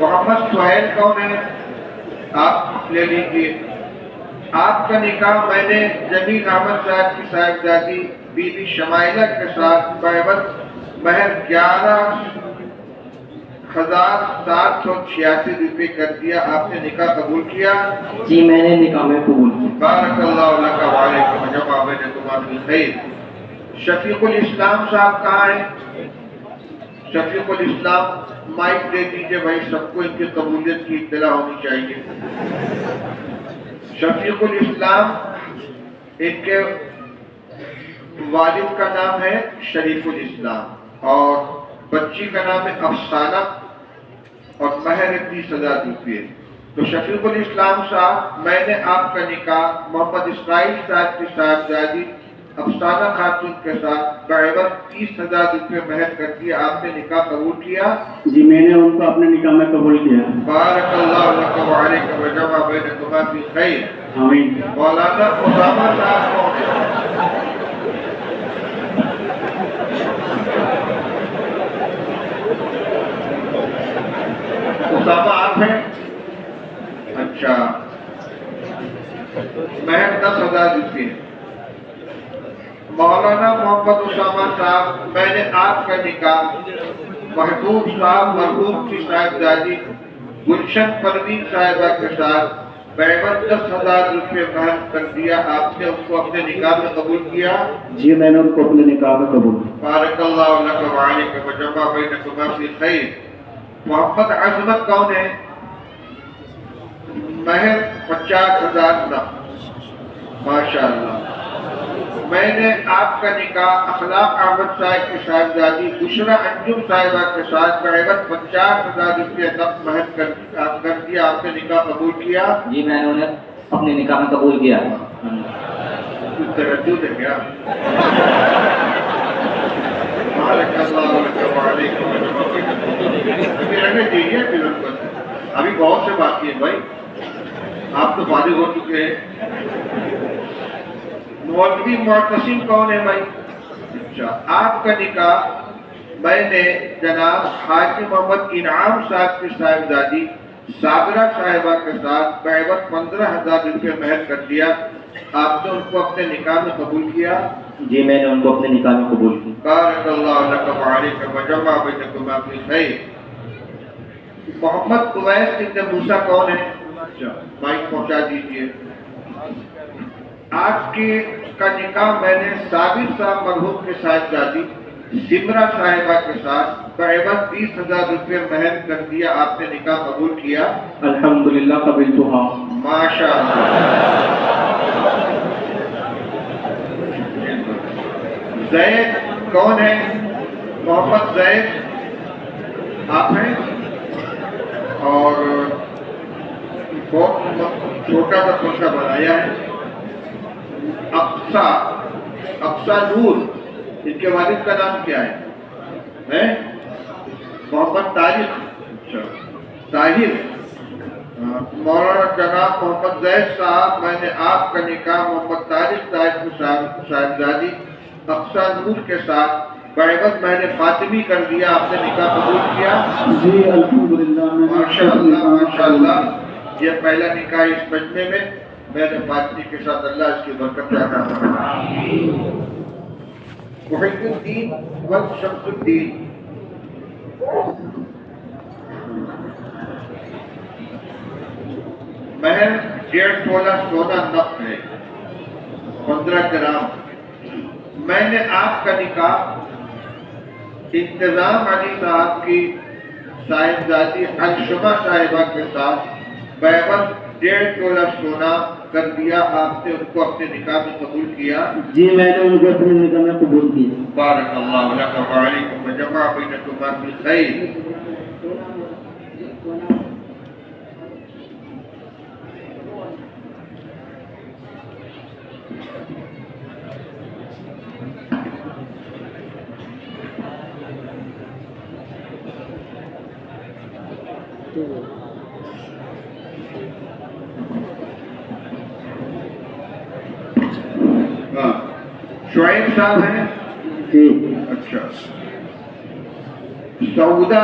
محمد سہیل کون ہے؟ آپ لے لیجیے. آپ کا نکاح میں نے جمیل احمد صاحب کی صاحبزادی بی بی شمائلہ کے ساتھ بعوض مہر 11,786 روپے کر دیا. آپ نے نکاح قبول کیا؟ جی میں نے نکاح میں قبول کیا. بارک اللہ لک و علیکم وجمع بینکما فی الخیر. شفیق الاسلام صاحب کہاں ہیں؟ شفیق الاسلام مائک دے دیجئے بھائی، سب کو ان کی قبولیت کی اطلاع ہونی چاہیے. شفیق الاسلام، ان کے والد کا نام ہے شریف الاسلام اور بچی کا نام ہے افسانہ اور مہر 30,000 روپے. تو شفیق الاسلام صاحب، میں نے آپ کا نکاح محمد اسرائیل صاحب کی صاحبزادی افسانہ خاتون کے ساتھ بعوض 30,000 روپے مہر کر دیا. آپ نے نکاح قبول کیا؟ جی میں نے ان کو اپنے نکاح میں قبول کیا. بارک اللہ لک و علیکم وجمع بینکما فی خیر. آمین. مولانا اسامہ صاحب کون ہیں؟ اسامہ آپ ہیں؟ اچھا. مہر 10,000 روپے. مولانا محمد اسامہ صاحب، میں نے آپ کا نکاح محبوب صاحب مرحوم کی صاحبزادی گلشن پروین صاحبہ کے ساتھ بعوض 10,000 روپے مہر کر دیا. آپ نے اس کو اپنے نکاح میں قبول کیا؟ جی میں نے ان کو اپنے نکاح میں قبول کیا. بارک اللہ لک و علیکم وجمع بینکما فی خیر. محمد عظمت کون ہے؟ مہر 50,000 نقد. ماشاءاللہ. میں نے آپ کا نکاح اخلاق احمد صاحب کی صاحبزادی بشرا انجم صاحبہ کے ساتھ بعوض 50,000 روپے نقد مہر کر دیا. آپ نے نکاح قبول کیا؟ جی میں نے انہیں اپنے نکاح میں قبول کیا. ترجمہ ہے کیا؟ بارک اللہ لک و علیکم. رہنے دیجیے ابھی بہت سے باقی ہیں بھائی، آپ تو فارغ ہو چکے ہیں. مولوی معتصم کون ہے بھائی؟ اچھا. آپ کا نکاح میں نے جناب حاجی محمد انعام صاحب کی صاحبزادی صابرہ صاحبہ کے ساتھ بعوض 15,000 روپے مہر کر دیا. آپ نے ان کو اپنے نکاح میں قبول کیا؟ جی میں نے ان کو اپنے نکاح میں قبول کیا. بارک اللہ لک و علیکم وجمع بینکما فی خیر. محمد اویس ابن موسیٰ کون ہے؟ مائک پہنچا دیجیے. آپ کے کا نکاح میں نے صابر صاحب مرحوم کے صاحبزادی سمرہ صاحبہ کے ساتھ بعوض 20,000 روپے مہر کر دیا. آپ نے نکاح قبول کیا؟ الحمدللہ قبلتہا. ماشاءاللہ. زید کون ہے؟ محمد زید آپ ہیں اور بہت چھوٹا سا پوچھا بنایا ہے. اقصا نور، ان کے والد کا نام کیا ہے؟ محمد طارق. طاہر. مولانا جناب محمد زید صاحب، میں نے آپ کا نکاح محمد طارق صاحب کی صاحبزادی اقصا نور کے ساتھ بعوض مہر فاطمی کر دیا. آپ نے نکاح قبول کیا؟ جی الحمدللہ. ماشاءاللہ ماشاءاللہ. یہ پہلا نکاح اس مجمع میں مہر فاطمی کے ساتھ. اللہ اس کی برکت عطا فرمائے. محی الدین و شمس الدین. مہر 1.5 تولہ سونا نقد ہے، 15 گرام. میں نے آپ کا نکاح انتظام علی صاحب کی صاحبزادی الشمہ صاحبہ کے ساتھ بعوض 1.5 تولہ سونا کر دیا. آپ نے ان کو اپنے نکاح میں قبول کیا؟ جی میں نے ان کو اپنے نکاح میں قبول کیا. بارک اللہ لک و علیکم وجمع بینکما فی خیر. شعیب صاحب ہیں؟ جی. اچھا. سعودہ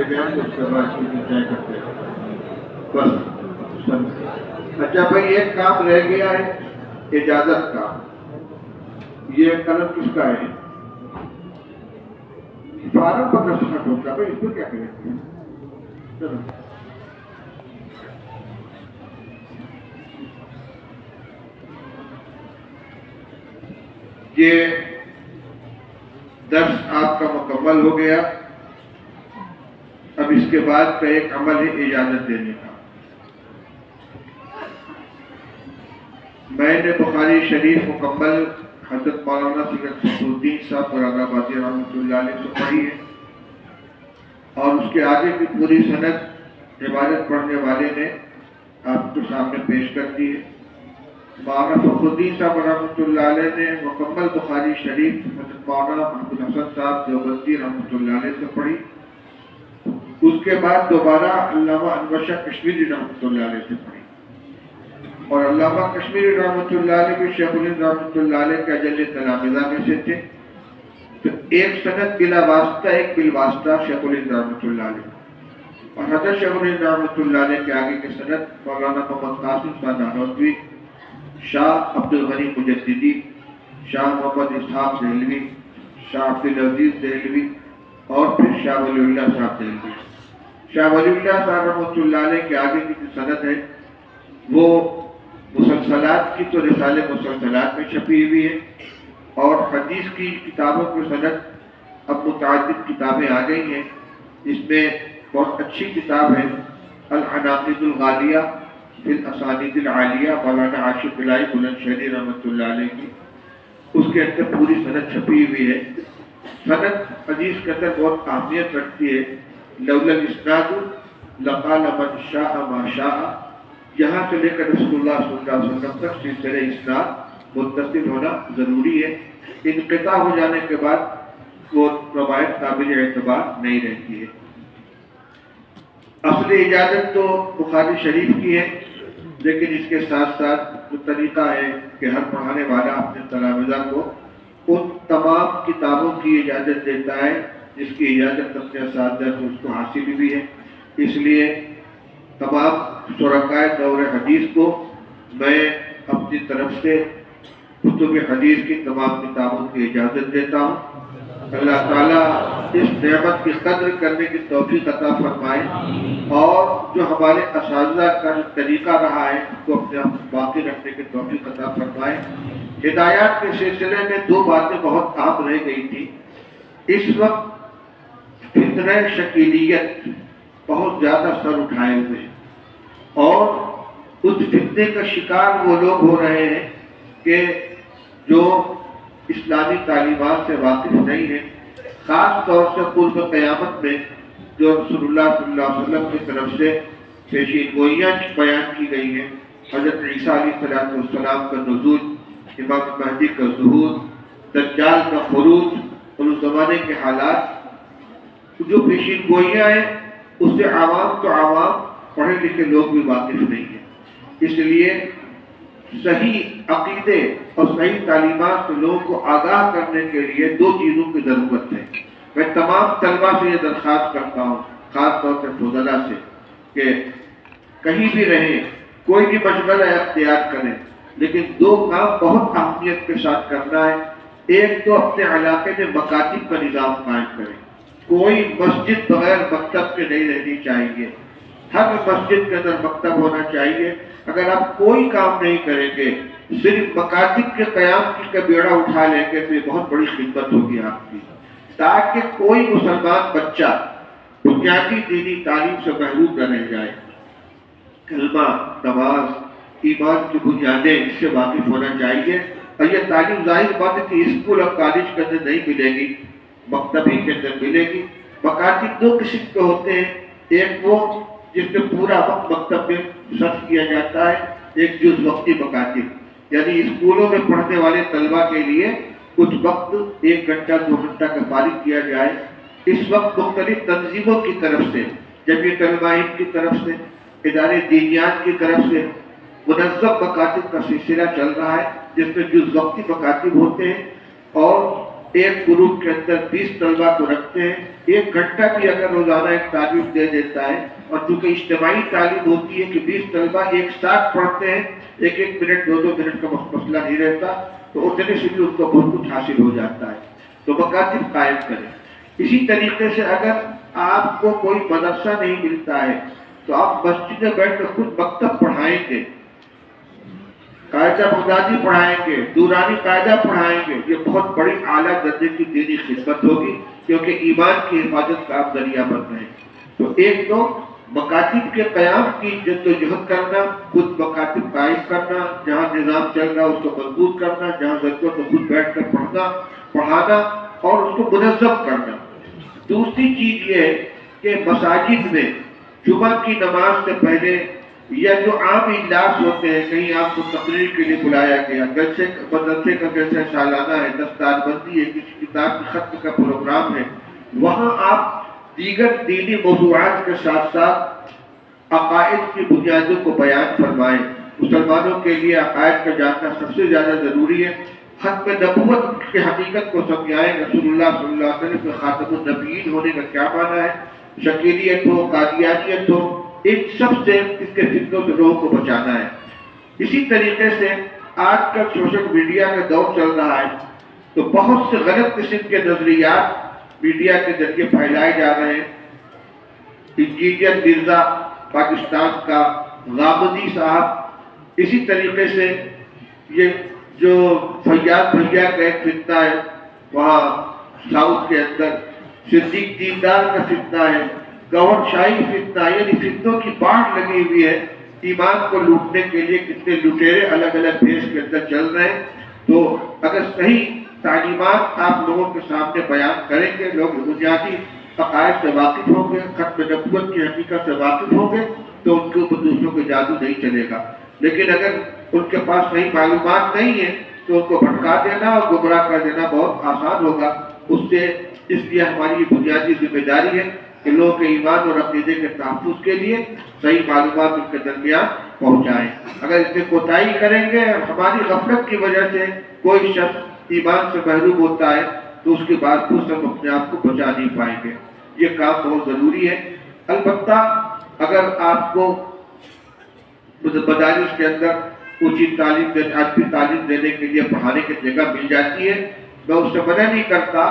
چلے جائیں تو اس کے بعد طے کرتے ہیں بس. اچھا بھائی ایک کام رہ گیا ہے اجازت کا. یہ قلم کس کا ہے؟ فارم پر دستخط ہوتا ہے بھائی، اس کو کیا کریں گے؟ چلو یہ درس آپ کا مکمل ہو گیا. اب اس کے بعد کا ایک عمل ہے اجازت دینے کا. میں نے بخاری شریف مکمل حضرت مولانا سید شمس-الدین صاحب مراد آبادی رحمۃ اللہ علیہ سے پڑھی ہے، اور اس کے آگے کی پوری سند عبادت پڑھنے والے نے آپ کے سامنے پیش کر دی ہے. مولانا فخر-الدین صاحب رحمۃ اللہ علیہ نے مکمل بخاری شریف حضرت مولانا محمد حسن صاحب دیوبندی رحمۃ اللہ علیہ سے پڑھی. اس کے بعد دوبارہ علامہ انور شاہ کشمیری رحمۃ اللہ علیہ سے پڑھی، اور علامہ کشمیری رحمۃ اللہ علیہ بھی شیخ الہند رحمۃ اللہ علیہ کے اجل تلامذہ میں سے تھے. تو ایک سند بلا واسطہ ایک بالواسطہ شیخ الہند رحمۃ اللہ علیہ، اور حضرت شیخ الہند رحمۃ اللہ علیہ کے آگے کے سند مولانا محمد قاسم صاحب نانوتوی، شاہ عبد الغنی مجددی، شاہ محمد اسحاق دہلوی، شاہ عبد العزیز دہلوی، اور پھر شاہ ولی اللہ صاحب دہلوی. شاہ ولی اللہ صاحب رحمۃ اللہ علیہ کے آگے کی جو سند ہے وہ مسلسلات کی تو رسالے مسلسلات میں چھپی ہوئی ہے، اور حدیث کی کتابوں کی سند اب متعدد کتابیں آ گئی ہیں. اس میں بہت اچھی کتاب ہے العناقید الغالیہ فی الاسانید العالیہ مولانا عاشق الہی بلند شہری رحمۃ اللہ علیہ کی. اس کے اندر پوری سند چھپی ہوئی ہے. سند حدیث کے اندر بہت اہمیت رکھتی ہے. لولا الاسناد لقال من شاء ما شاء، یہاں سے لے کر رسول اللہ صلی اللہ علیہ وسلم تک سلسلہ اسناد متصل ہونا ضروری ہے. انقطاع ہو جانے کے بعد وہ روایت قابل اعتبار نہیں رہتی ہے. اصل اجازت تو بخاری شریف کی ہے، لیکن اس کے ساتھ ساتھ جو طریقہ ہے کہ ہر پڑھانے والا اپنے تلامذہ کو ان تمام کتابوں کی اجازت دیتا ہے جس کی اجازت اپنے اساتذہ کو اس کو حاصل بھی ہے. اس لیے تمام شرکائے دور حدیث کو میں اپنی طرف سے کتب حدیث کی تمام کتابوں کی اجازت دیتا ہوں. اللہ تعالیٰ اس نعمت کی قدر کرنے کی توفیق عطا فرمائے، اور جو ہمارے اساتذہ کا جو طریقہ رہا ہے اس کو اپنے باقی رکھنے کی توفیق عطا فرمائے. ہدایات کے سلسلے میں دو باتیں بہت اہم رہ گئی تھی. اس وقت فتنہ شکیلیت بہت زیادہ سر اٹھائے ہوئے، اور اس فتنے کا شکار وہ لوگ ہو رہے ہیں کہ جو اسلامی تعلیمات سے واقف نہیں ہیں. خاص طور سے قرب قیامت میں جو رسول اللہ صلی اللہ علیہ وسلم کی طرف سے پیشین گوئیاں بیان کی گئی ہیں، حضرت عیسیٰ علیہ السلام کا نزول، امام مہدی کا ظہور، دجال کا خروج، اور اس زمانے کے حالات، جو پیشین گوئیاں ہیں اس سے عوام تو عوام، پڑھے لکھے لوگ بھی واقف نہیں ہیں. اس لیے صحیح عقیدے اور صحیح تعلیمات سے لوگوں کو آگاہ کرنے کے لیے دو چیزوں کی ضرورت ہے. میں تمام طلبہ سے یہ درخواست کرتا ہوں، خاص طور سے فضلاء سے، کہ کہیں بھی رہیں، کوئی بھی مشغلہ اختیار کریں، لیکن دو کام بہت اہمیت کے ساتھ کرنا ہے. ایک تو اپنے علاقے میں مکاتب کا نظام قائم کریں. کوئی مسجد بغیر مکتب کے نہیں رہنی چاہیے. ہر مسجد کے اندر مکتب ہونا چاہیے. اگر آپ کوئی کام نہیں کریں گے، صرف مکاتب کے قیام کی کا بیڑا اٹھا لیں گے، تو یہ بہت بڑی خدمت ہوگی آپ کی، تاکہ کوئی مسلمان بچہ بنیادی دینی تعلیم سے محروم نہ رہ جائے. کلمہ، نماز، ایمان کی بنیادیں اس سے واقف ہونا چاہیے. اور یہ تعلیم ظاہر بات ہے کہ اسکول اور کالج کے اندر نہیں ملے گی، مکتبی کے اندر ملے گی. مکاتب دو قسم کے ہوتے ہیں، ایک وہ جس میں پورا وقت مکتب میں صرف کیا جاتا ہے، ایک جز وقتی مکاتب، یعنی اسکولوں میں پڑھنے والے طلبہ کے لیے کچھ وقت 1 گھنٹہ 2 گھنٹہ کا فارغ کیا جائے. اس وقت مختلف تنظیموں کی طرف سے، جمعیت علماء ہند کی طرف سے، ادارے دینیات کی طرف سے منظم مکاتب کا سلسلہ چل رہا ہے، جس میں جز وقتی مکاتب ہوتے ہیں، اور ایک گروپ کے اندر 20 طلبہ کو رکھتے ہیں، 1 گھنٹہ بھی اگر روزانہ ایک تعلیم دے دیتا ہے، اور چونکہ اجتماعی تعلیم ہوتی ہے کہ 20 طلبہ ایک ساتھ پڑھتے ہیں، 1 منٹ 2 منٹ کا مسئلہ نہیں رہتا، تو اتنے سے بھی ان کو بہت کچھ حاصل ہو جاتا ہے۔ تو مکاتب قائم کریں۔ اسی طریقے سے اگر آپ کو کوئی مدرسہ نہیں ملتا ہے تو آپ مسجد میں بیٹھ کر خود مکتب پڑھائیں گے، قاعدہ بغدادی پڑھائیں گے، دورانی قاعدہ پڑھائیں گے، یہ بہت بڑی اعلیٰ درجے کی دینی خدمت ہوگی، کیونکہ ایمان کی حفاظت کا آپ ذریعہ بن رہے ہیں۔ تو ایک تو مکاتب کے قیام کی جدوجہد کرنا، خود مکاتب قائم کرنا، جہاں نظام چل رہا اس کو مضبوط کرنا، جہاں ضرورت تو خود بیٹھ کر پڑھانا اور اس کو منظم کرنا۔ دوسری چیز یہ ہے کہ مساجد میں جمعہ کی نماز سے پہلے یا جو عام اجلاس ہوتے ہیں، کہیں آپ کو تقریر کے لیے بلایا گیا، مدرسے کا جلسہ سالانہ ہے، دستار بندی ہے، کسی کتاب کی ختم کا پروگرام ہے، وہاں آپ دیگر دینی موضوعات کے ساتھ ساتھ عقائد کی بنیادوں کو بیان فرمائیں۔ مسلمانوں کے لیے عقائد کا جاننا سب سے زیادہ ضروری ہے۔ ختم نبوت کی حقیقت کو سمجھائیں، رسول اللہ صلی اللہ علیہ وسلم کے خاتم النبیین ہونے کا کیا معنی ہے، شکیلیت ہو، قادیانیت ہو، ان سب سے اس کے فتنوں سے لوگوں کو بچانا ہے۔ اسی طریقے سے آج کل سوشل میڈیا کا دور چل رہا ہے، تو بہت سے غلط قسم کے نظریات میڈیا کے ذریعے پھیلائے جا رہے ہیں۔ انجینئر مرزا پاکستان کا، غامدی صاحب، اسی طریقے سے یہ جو فیاض بھیا کا ایک فتنہ ہے وہاں ساؤتھ کے اندر، صدیق دیندار کا فتنہ ہے، گورن شاہی فتنہ، یعنی فتنوں کی باڑھ لگی ہوئی ہے۔ ایمان کو لوٹنے کے لیے کتنے لٹیرے الگ الگ دیش کے اندر چل رہے ہیں۔ تو اگر صحیح تعلیمات آپ لوگوں کے سامنے بیان کریں گے، لوگ بنیادی عقائد سے واقف ہوں گے، ختم نبوت کی حقیقت سے واقف ہوں گے، تو ان کے اوپر دوسروں کو جادو نہیں چلے گا۔ لیکن اگر ان کے پاس صحیح معلومات نہیں ہے تو ان کو بھٹکا دینا اور گمراہ کر دینا بہت آسان ہوگا۔ اس لیے ہماری بنیادی ذمہ داری ہے کہ لوگوں کے ایمان اور عقیدے کے تحفظ کے لیے صحیح معلومات ان کے درمیان پہنچائیں۔ اگر اس میں کوتاہی کریں گے، ہماری غفلت کی وجہ سے کوئی شخص ایمان سے محروم ہوتا ہے تو اس کے بعد خود ہم اپنے آپ کو بچا نہیں پائیں گے۔ یہ کام بہت ضروری ہے۔ البتہ اگر آپ کو مدارس کے اندر اونچی تعلیم دینے کے لیے پڑھانے کی جگہ مل جاتی ہے، میں اس سے منع نہیں کرتا،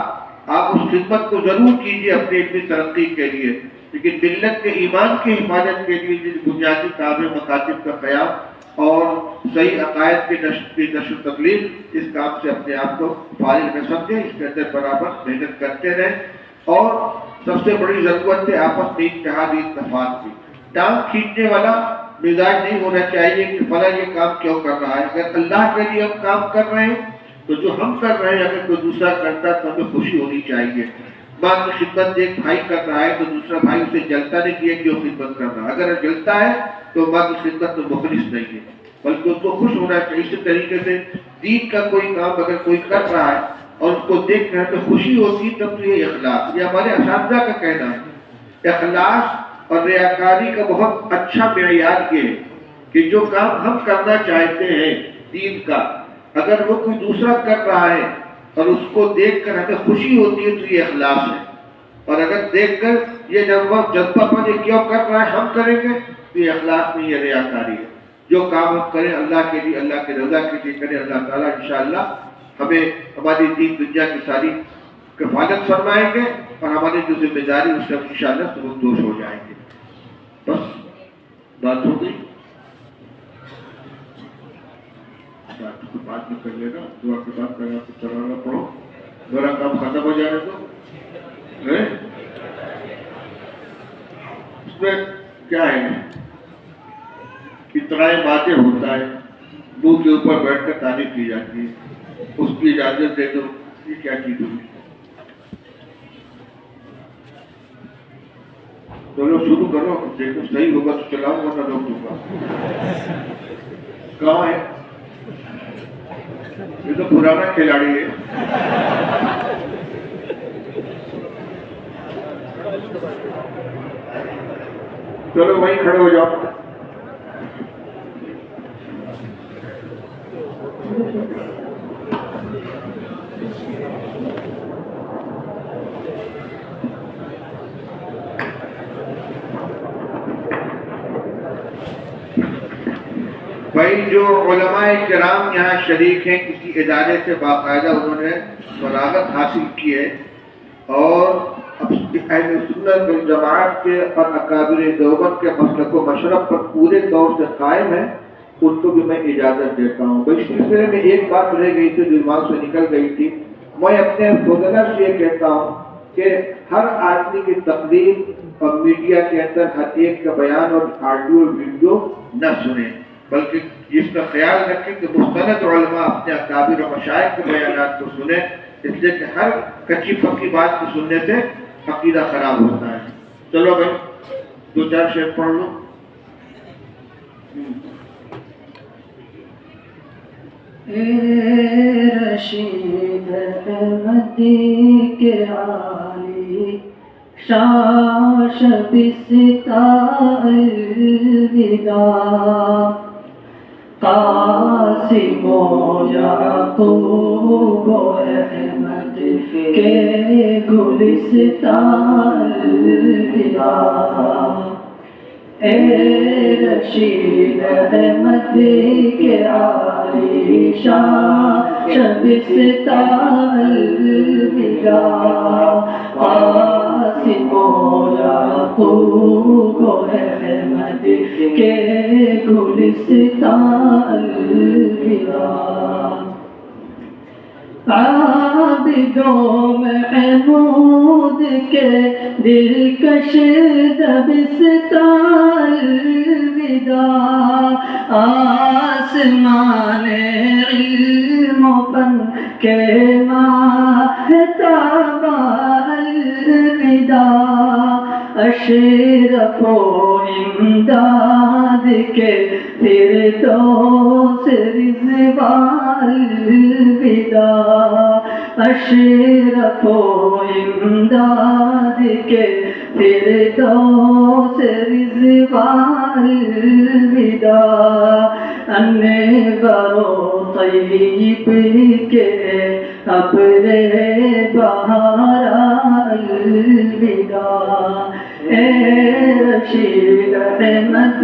آپ اس خدمت کو ضرور کیجیے اپنی علمی ترقی کے لیے، لیکن ملت کے ایمان کی حفاظت کے لیے جن بنیادی کام مکاتب کا قیام اور صحیح عقائد کی نشر و تبلیغ، اس کام سے اپنے آپ کو فارغ نہ سمجھیں، اس کے اندر برابر محنت کرتے رہیں۔ اور سب سے بڑی ضرورت ہے آپس میں اتحاد اتفاق کی۔ ٹانگ کھینچنے والا مزاج نہیں ہونا چاہیے کہ فلاں یہ کام کیوں کر رہا ہے۔ اگر اللہ کے لیے ہم کام کر رہے ہیں تو جو ہم کر رہے ہیں اگر کوئی دوسرا کرتا ہے تو ہمیں خوشی ہونی چاہیے۔ ماں کی خدمت ایک بھائی کر رہا ہے تو دوسرا بھائی اسے جلتا نہیں کیا کہ وہ خدمت کر رہا ہے، اگر جلتا ہے تو ماں کی خدمت تو مخلص نہیں ہے، بلکہ اس کو خوش ہونا چاہیے۔ اسی طریقے سے دین کا کوئی کام اگر کوئی کر رہا ہے اور اس کو دیکھ کر ہمیں خوشی ہوتی تب تو یہ اخلاص، یہ ہمارے اساتذہ کا کہنا ہے۔ اخلاص اور ریاکاری کا بہت اچھا معیار یہ ہے کہ جو کام ہم کرنا چاہتے ہیں دین کا، اگر وہ کوئی دوسرا کر رہا ہے اور اس کو دیکھ کر ہمیں خوشی ہوتی ہے تو یہ اخلاص ہے، اور اگر دیکھ کر یہ جذبہ پر یہ کیوں کر رہا ہے ہم کریں گے تو یہ اخلاص نہیں ہے، ریاکاری ہے۔ جو کام ہم کریں اللہ کے لیے، اللہ کے رضا کے لیے کریں، اللہ تعالیٰ انشاءاللہ ہمیں ہماری دین دنیا کی ساری کفالت فرمائیں گے اور ہماری جو ذمہ داری اس سے ہم انشاءاللہ سبکدوش ہو جائیں گے۔ بس بات ہو گئی، بات میں کر لینا، دعا کے بعد پہلے آپ کو ترانہ پڑھو، میرا کام ختم ہو جانے دو۔ اس میں کیا ہے، اتنا باتیں ہوتا ہے، منہ کے اوپر بیٹھ کر تعریف کی جاتی ہے، اس کی اجازت دے دو، یہ کیا چیز ہوگی؟ چلو شروع کرو، دیکھو صحیح ہوگا تو چلاؤں گا، نہ روک دوں گا۔ کہاں ہے؟ یہ تو پرانا کھلاڑی ہے۔ چلو وہیں کھڑے ہو جاؤ۔ بھائی جو علماء کرام یہاں شریک ہیں کسی ادارے سے باقاعدہ انہوں نے فراغت حاصل کی ہے اور اہل سنت والجماعت کے اور اکابر دیوبند کے مسلک و مشرب پر پورے طور سے قائم ہے، ان کو بھی میں اجازت دیتا ہوں۔ بھائی سلسلے میں ایک بات رہ گئی تھی، دماغ سے نکل گئی تھی، میں اپنے فضلہ سے یہ کہتا ہوں کہ ہر آدمی کی تقریر اور میڈیا کے اندر ہر ایک کا بیان اور آڈیو اور ویڈیو نہ سنیں، بلکہ جس کا خیال رکھیں کہ مستند علماء اپنے اکابر و مشائخ کے بیانات کو سنیں، اس لیے کہ ہر کچی پکی بات کو سننے سے عقیدہ خراب ہوتا ہے۔ چلو بھائی 2-4 شعر پڑھ لو۔ اے رشید احمدی کے عالی شاش بستا الوداع، قاسم و یعقوب و احمد کے گلستان الوداع، اے رشید احمد کے عالی شاہ شبستان الوداع، قاسم و یعقوب و احمد کے گلستان الوداع، عابد و محمود کے دلکش دبستان الوداع، آسمان علم و فن کے ماہتاب الوداع، اشرف و امداد کے فردوس رضوان الوداع، اشرف و امداد کے فردوس رضوان الوداع، انور و طیب کے ابر بہار الوداع، اے رشید احمد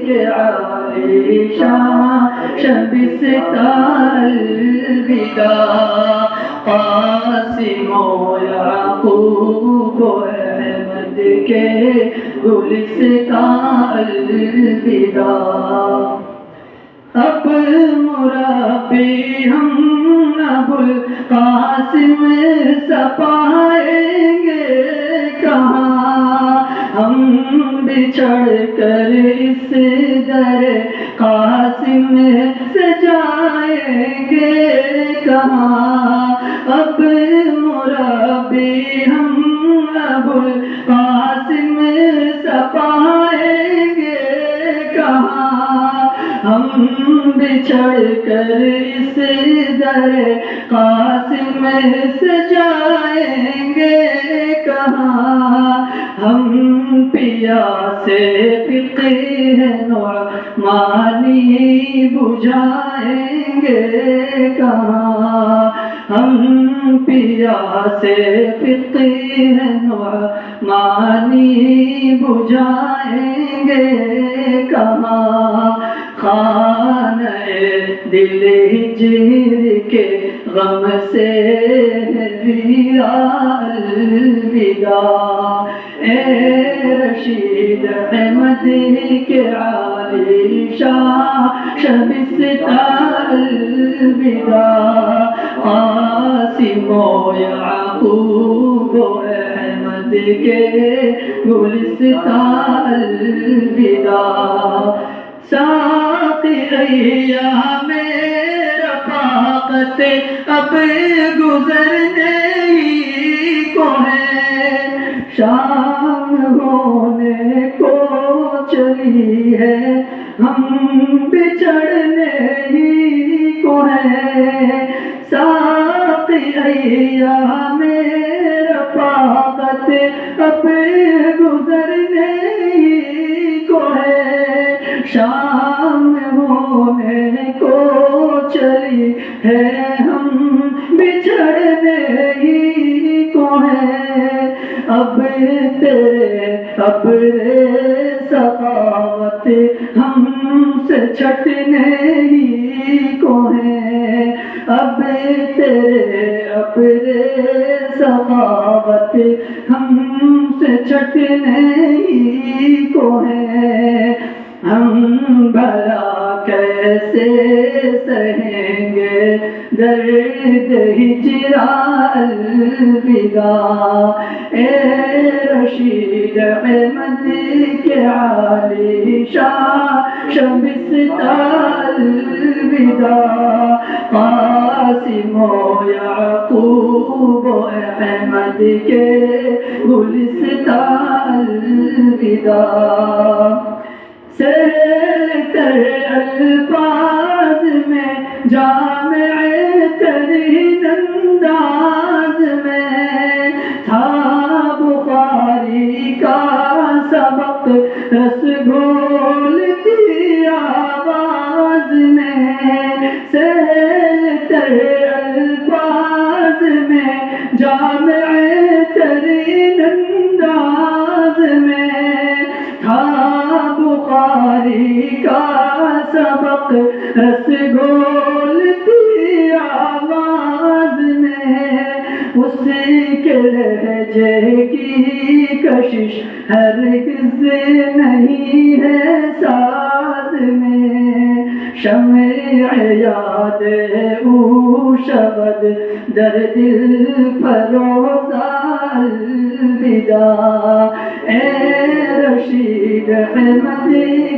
کے عالی شاہ شبستان الوداع، قاسم و یعقوب و احمد کے گلستان الوداع، اب مربی ہم ابو القاسم سپائیں گے کہاں، ہم بچھڑ کر اس در قاسم سے جائیں گے کہاں، اب مربی ہم ابو القاسم سپائیں گے کہاں، ہم بچھڑ کر اس در قاسم سے جائیں گے کہاں، ہم پیا سے فقہ نعمانی بجھائیں گے کہاں، ہم پیا سے فقہ نعمانی بجھائیں گے کہاں، خانہ دل ہجر کے غم سے ویران الوداع، اے رشید احمد کے عالی شاہ شبستان الوداع، قاسم و یعقوب و احمد کے گلستان الوداع، ساقی ایام رفاقت اب گزرنے ہی کو ہے، شام ہونے کو چلی ہے، ہم بچھڑنے ہی کو ہے، ساقی ایام رفاقت اب گزرنے ہی کو ہے، شام ہونے کو چلی ہے، ہم بچھڑنے ہی کو ہے، اب تیرے ابر سخاوت ہم سے چھٹنے ہی کو ہیں اب تیرے ابر سخاوت ہم سے چھٹنے ہی کو ہیں ہم بھلا کیسے سہیں گے درد ہجرا الوداع اے رشید احمد کے عالی شان شبستہ الوداع قاسم و یعقوب و احمد کے گلستہ الوداع سیل تر الفاظ میں جامع ترین انداز میں تھا بخاری کا سبق رس گھولتی آواز میں سیل تر الفاظ میں جامع ترین انداز میں تھا بخاری کا سبق رس گھولتی آواز میں اسی کے لہجے کی کشش ہرگز نہیں ہے ساز میں شمع یاد او شبد در دل فروزہ الوداع اے رشید احمد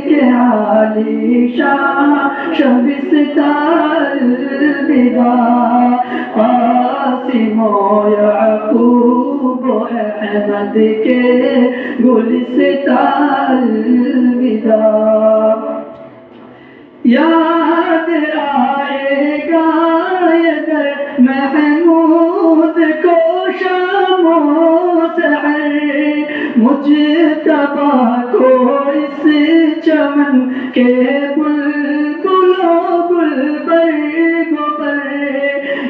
کے عالی شان شبستہ الوداع قاسم و یعقوب و احمد کے گلستہ الوداع یاد آئے گا یہ در محمود کو شام و سحر مجتبی کو اس چمن کے بلبل و گلبر گبر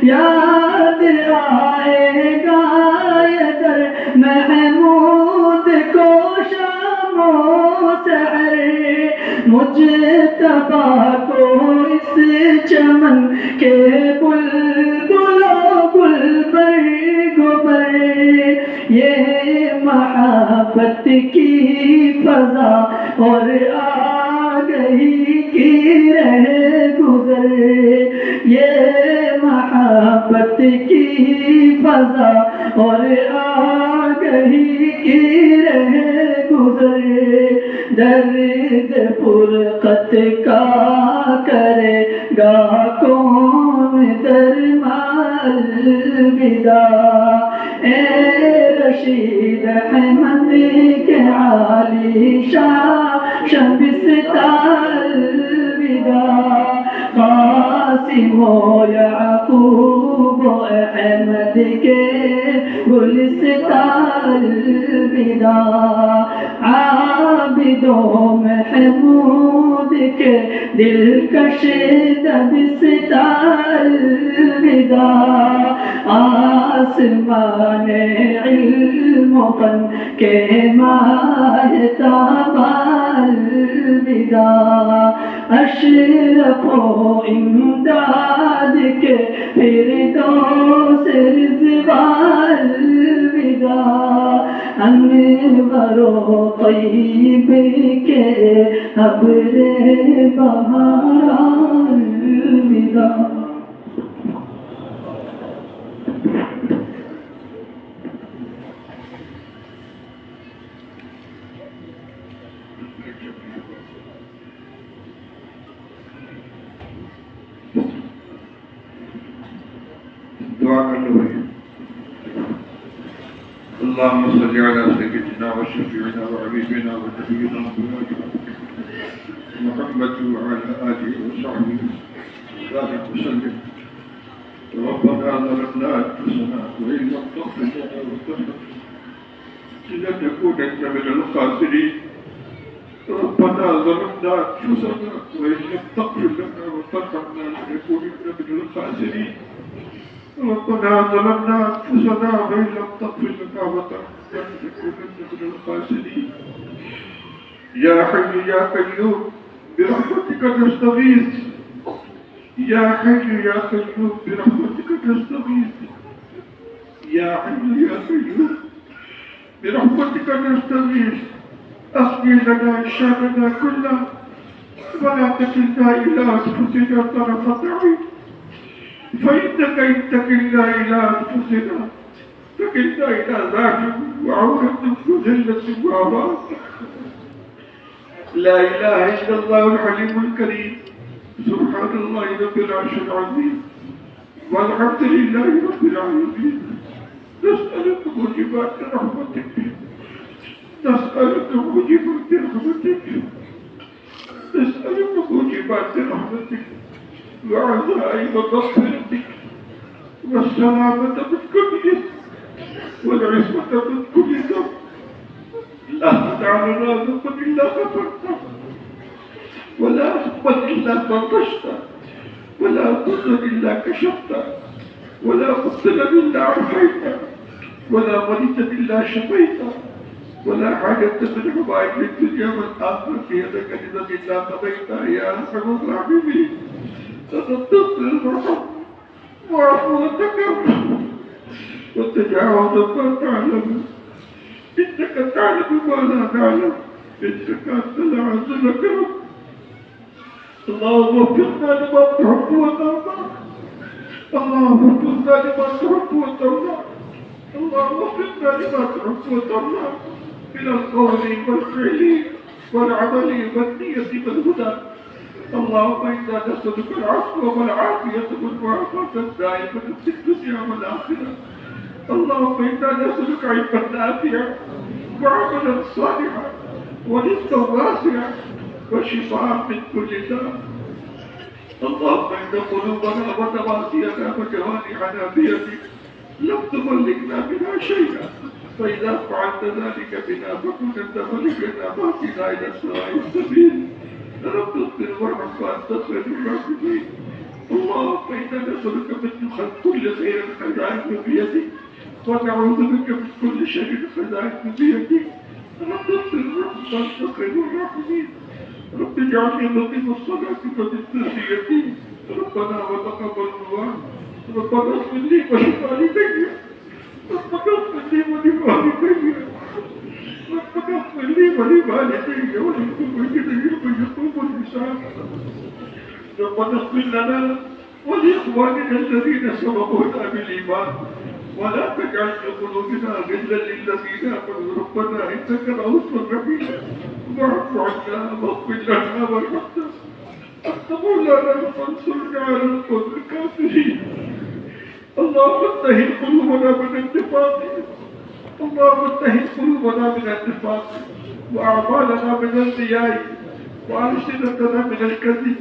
یاد آئے گا یہ در محمود کو شام و سحر مجتبی کو اس چمن کے بلبل و گلبر گبر یہ محبت کی فضا اور آ گئی کی رہ گزر یہ محبت کی فضا اور آ گئی کی رہ گزر درد فرقت کا کرے گا کون درمان الوداع اے رشید احمد کے عالی شان شبستہ الوداع قاسم و یعقوب و احمد کے گلستہ الوداع عابد و محمود کے دلکش دبستہ الوداع آسمان علم و فن کے ماہتاب الوداع اشرف و امداد کے فردوس رضوان الوداع انور و طیب کے ابر بہار الوداع دعا کر لو بھائی اللهم صل على سيدنا وشفيعنا وحبيبنا ونبينا محمد وعلى آله وصحبه وسلم ربنا ظلمنا أنفسنا وإن لم تغفر لنا وترحمنا لنكونن من الخاسرين ربنا ظلمنا أنفسنا وإن لم تغفر لنا وترحمنا لنكونن من الخاسرين ربنا ظلمنا أنفسنا وإن لم تغفر لنا وترحمنا لنكونن من الخاسرين يا حي يا قيوم برحمتك نستغيث يا حي يا قيوم برحمتك نستغيث يا حي يا قيوم برحمتك نستغيث أصلي لنا شأننا كله ولا تكلنا إلى أنفسنا طرفة عين فإنك إن تكلنا إلى أنفسنا تكلنا إلى ذات وعورة وذلة وعباء. لا إله إلا الله الحليم الكريم سبحان الله رب العرش العظيم والحمد لله رب العالمين. نسألك موجبات رحمتك نسألك موجبات رحمتك نسألك موجبات رحمتك وعزائم مغفرتك والسلامة من كل إثم والعصمة من كل ذنب. لا تدع لنا ذنبا إلا غفرته ولا هما إلا فرجته ولا ضرا إلا كشفته ولا مبتلا إلا عافيته ولا مريضا إلا شفيته ولا حاجة من حبائب الدنيا والآخرة لك إذا إلا قضيتها يا أرحم الراحمين. تتصل الرحم وعفو وتكرم وتجاوز ما تعلم إنك تعلم ما لا نعلم إنك أنت العز الأكرم. اللهم وفقنا لما تحب وترضى اللهم وفقنا لما تحب وترضى اللهم وفقنا لما تحب وترضى من القول والفعل والعمل والنية والهدى. اللهم إنا نسألك العفو والعافية والمعافاة الدائمة في الدنيا والآخرة. اللهم إنا نسألك علما نافعا وعملا صالحا ورزقا واسعا وشفاء من كل داء. اللهم إن قلوبنا وتواسينا وجوارحنا بيدك لم تملكنا منها شيئا فإذا فعلت ذلك بنا فكن أنت ملكنا فاتنا إلى السواء السبيل. رب اغفر وارحم وأنت خير الراحمين. اللهم إنا نسألك من كل خير خزائنه بيدك ونعوذ بك من كل شر خزائنه بيدك. رب اغفر وارحم وأنت خير الراحمين. رب اجعلني مقيم الصلاة ومن ذريتي ربنا وتقبل دعاء. ربنا اغفر لي ولوالدي ربنا اغفر لي ولوالدي ربنا اغفر لي ولوالدي وللمؤمنين يوم يقوم الحساب. ربنا اغفر لنا ولإخواننا الذين سبقونا بالإيمان ولا تجعل في قلوبنا غلا للذين آمنوا ربنا إنك رؤوف رحيم. واعف عنا واغفر لنا وارحمنا أنت مولانا فانصرنا على القوم الكافرين. اللهم اتهل قلوبنا من النفاق اللهم اتهل قلوبنا من النفاق وأعمالنا من الرياء وألسنتنا من الكذب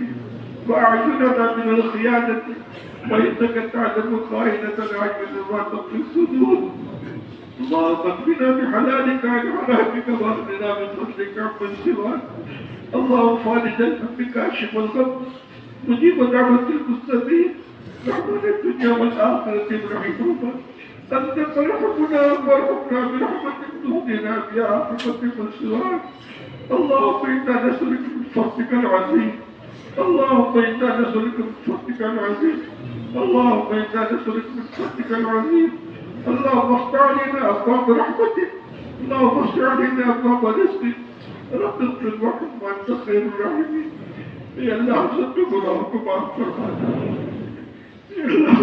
وأعيننا من الخيانة وإنك تعلم خائنة الأعين وما تخفي الصدور. اللهم اكفنا بحلالك عن حرامك واغننا من فضلك عمن سواك. اللهم فارج الهم كاشف الغم مجيب دعوة المستضيف رحمن الدنيا والآخرة برحمتك. أنت ترحمنا وارحمنا برحمتك تهدنا بها عاقبة من سواك. اللهم إنا نسألك من فضلك العظيم اللهم إنا نسألك من فضلك العظيم اللهم إنا نسألك من فضلك العظيم. اللهم افتح علينا أبواب رحمتك اللهم افتح علينا أبواب رزقك. رب اغفر وارحم وأنت خير الراحمين. يا الله صدق اللهم معك فرحانا يا الله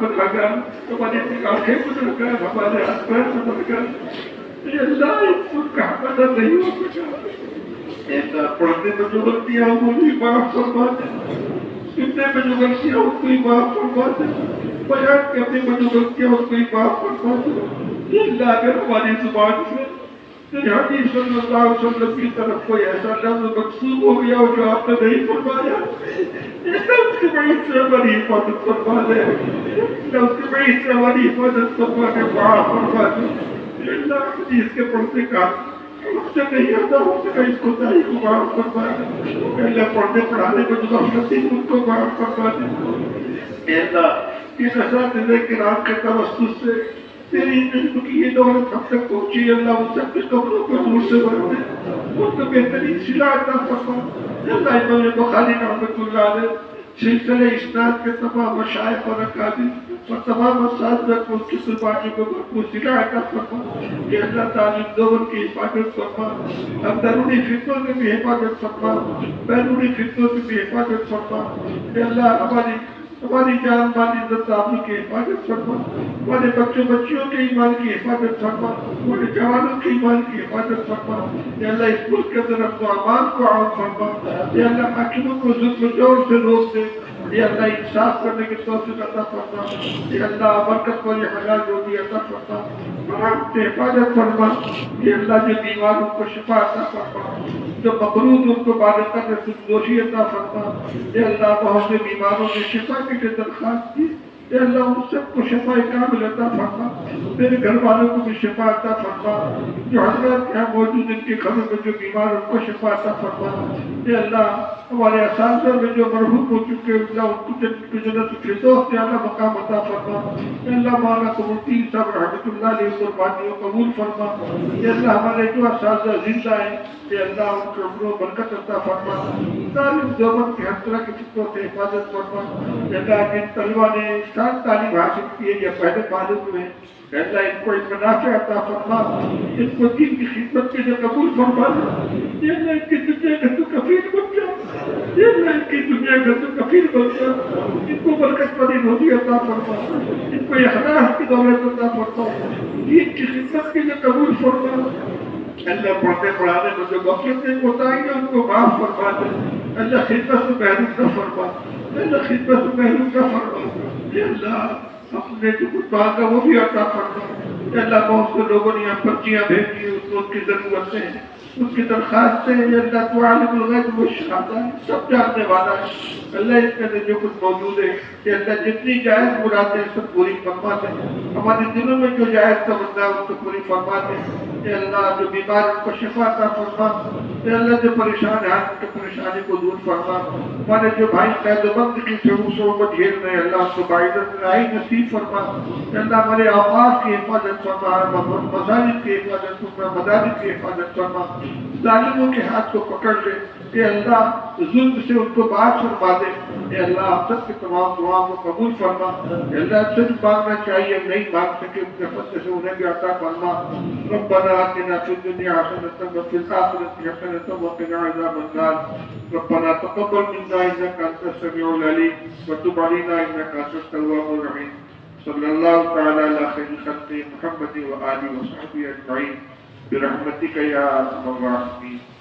پر لگا، ہماری آنکھیں پر لگا، ہمارے ہاتھ پیر پر لگا، اے اللہ ان سب کا حمدہ نہیں ہو سکا۔ اے اللہ پڑھنے میں جو غلطیاں ہوں وہ بھی معاف فرما دے، سننے میں جو غلطیاں ہوں کوئی معاف فرما دے، بیان کرنے میں جو غلطیاں ہوں کوئی معاف فرما دے۔ اے اللہ اگر ہماری زبان سے تیرے حبیب صلی اللہ علیہ وسلم کی طرف کوئی ایسا لفظ مقصود ہو گیا ہو جو آپ نے نہیں فرمایا، اس کی بڑی سے ہماری حفاظت فرما دے، اس کی بڑی سے ہماری حفاظت فرما دے، معاف فرما دے۔ اللہ حدیث کے پڑھنے کا اس سے نہیں آتا ہو سکا، اس کو تاریخ کو معاف فرما دے۔ اللہ پڑھنے پڑھانے کو جو غفلت ان کو معاف فرما دے۔ اللہ اس اساتذہ کرام کے توسط سے تیری علم کی یہ دولت ہم تک پہنچی، اللہ ان سب کے قبروں کو نور سے بھر دے، ان کو بہترین صلہ عطا فرما۔ اللہ امام بخاری رحمۃ اللہ علیہ سلسلہ اسناد کے تمام مشائخ اور اکابر اور تمام اساتذہ کو ان کی قربانی کو بھرپور صلہ عطا فرما۔ کہ اللہ تعالیٰ دور کی حفاظت فرما، اندرونی فتنوں میں بھی حفاظت فرما، بیرونی فتنوں میں بھی حفاظت فرما۔ کہ اللہ ہماری جان مال عزت آبرو کی حفاظت فرما، ہمارے بچوں بچیوں کے ایمان کی حفاظت فرما، ہمارے جوانوں کے ایمان کی حفاظت فرما۔ یا اللہ اس ملک کے اندر امن و امان کو عام فرما، یا اللہ حاکموں کو ظلم و جور سے روک دے، یا اللہ انصاف کرنے کی توفیق عطا فرما، یا اللہ برکت والی حلال روزی عطا فرما، حرام سے حفاظت فرما۔ یا اللہ جو بیمار ان کو شفا عطا فرما، جو مقروض ان کو بالغ میں سرگوشی عطا فرما۔ یا اللہ بہت سے بیماروں نے شفا کے لیے درخواست کی، یا اللہ ان سب کو شفا کامل عطا فرما، میرے گھر والوں کو بھی شفا عطا فرما، جو حضرات یہاں موجود ان کے گھروں میں جو بیمار ان کو شفا عطا فرما۔ یا اللہ ہمارے اساتذہ میں جو مرحوم ہو چکے اللہ ان کو جنت الفردوس سے اعلیٰ مقام عطا فرما۔ یا اللہ مولانا قمرالدین صاحب رحمۃ اللہ علیہ قربانیوں قبول فرما۔ یا اللہ ہمارے جو اساتذہ زندہ ہیں، یا اللہ ان کو عمر و برکت عطا فرما، تعلیم دیوبند کی ہر طرح کی فتنوں سے حفاظت فرما۔ یا اللہ جن طلبہ نے سال تعلیم حاصل کی ہے یا پہلے معلوم ہوئے، یا اللہ ان کو علم نافع عطا فرما، ان کو دین کی خدمت کے لیے قبول فرما۔ یا اللہ ان کی دنیا کا تو کفیل بن جا، یا اللہ ان کی دنیا کا تو کفیل بن جا، ان کو برکت والی روزی عطا فرما، ان کو اخلاص کی دولت عطا فرما، دین کی خدمت کے لیے قبول فرما۔ اللہ پڑھنے پڑھانے میں جو غفلتیں کوتاہیاں ہیں ان کو معاف فرما دے، اللہ خدمت سے محروم نہ فرما، اللہ خدمت سے محروم نہ فرما۔ یا اللہ اپنے جو کچھ مانگا وہ بھی عطا فرما۔ یا اللہ بہت سے لوگوں نے یہاں پرچیاں بھیجی ہیں، اس کو ان کی ضرورتیں ہیں، ان کی درخواستیں ہیں۔ یا اللہ تو عالم الغیب والشہادہ ہے، سب جاننے والا ہے۔ اللہ اس کے اندر جو کچھ موجود ہے، یا اللہ جتنی جائز مرادیں ہیں سب پوری فرما دے، ہمارے دلوں میں جو جائز تمنا ہے اس کو پوری فرما دے۔ یا اللہ جو بیمار ان کو شفا عطا فرما، یا اللہ جو پریشان ہیں ان کی پریشانی کو دور فرما۔ ہمارے جو بھائی قید و بند کی صحبت جھیل رہے ہیں، اللہ ان کو باعزت رہائی نصیب فرما۔ یا اللہ ہمارے اوقاف کی حفاظت فرما، مساجد کی حفاظت فرما، مدارس کی حفاظت فرما، ظالموں کے ہاتھ کو پکڑ لے۔ یا اللہ ظلم سے ان کو باز فرما دے۔ یا اللہ آپ سب کے تمام دعاؤں کو قبول فرما۔ یا اللہ صرف مانگنا چاہیے، نہیں مانگ سکے ان کے فضل سے انہیں بھی عطا فرما۔ ربنا آتنا فی الدنیا حسنۃ وفی الآخرۃ حسنۃ وقنا عذاب النار۔ ربنا تقبل منا انک انت السمیع العلیم وتب علینا انک انت التواب الرحیم۔ صلی اللہ تعالی علی خیر خلق محمد و آلہ و صحبہ اجمعین برحمتک یا ارحم الراحمین۔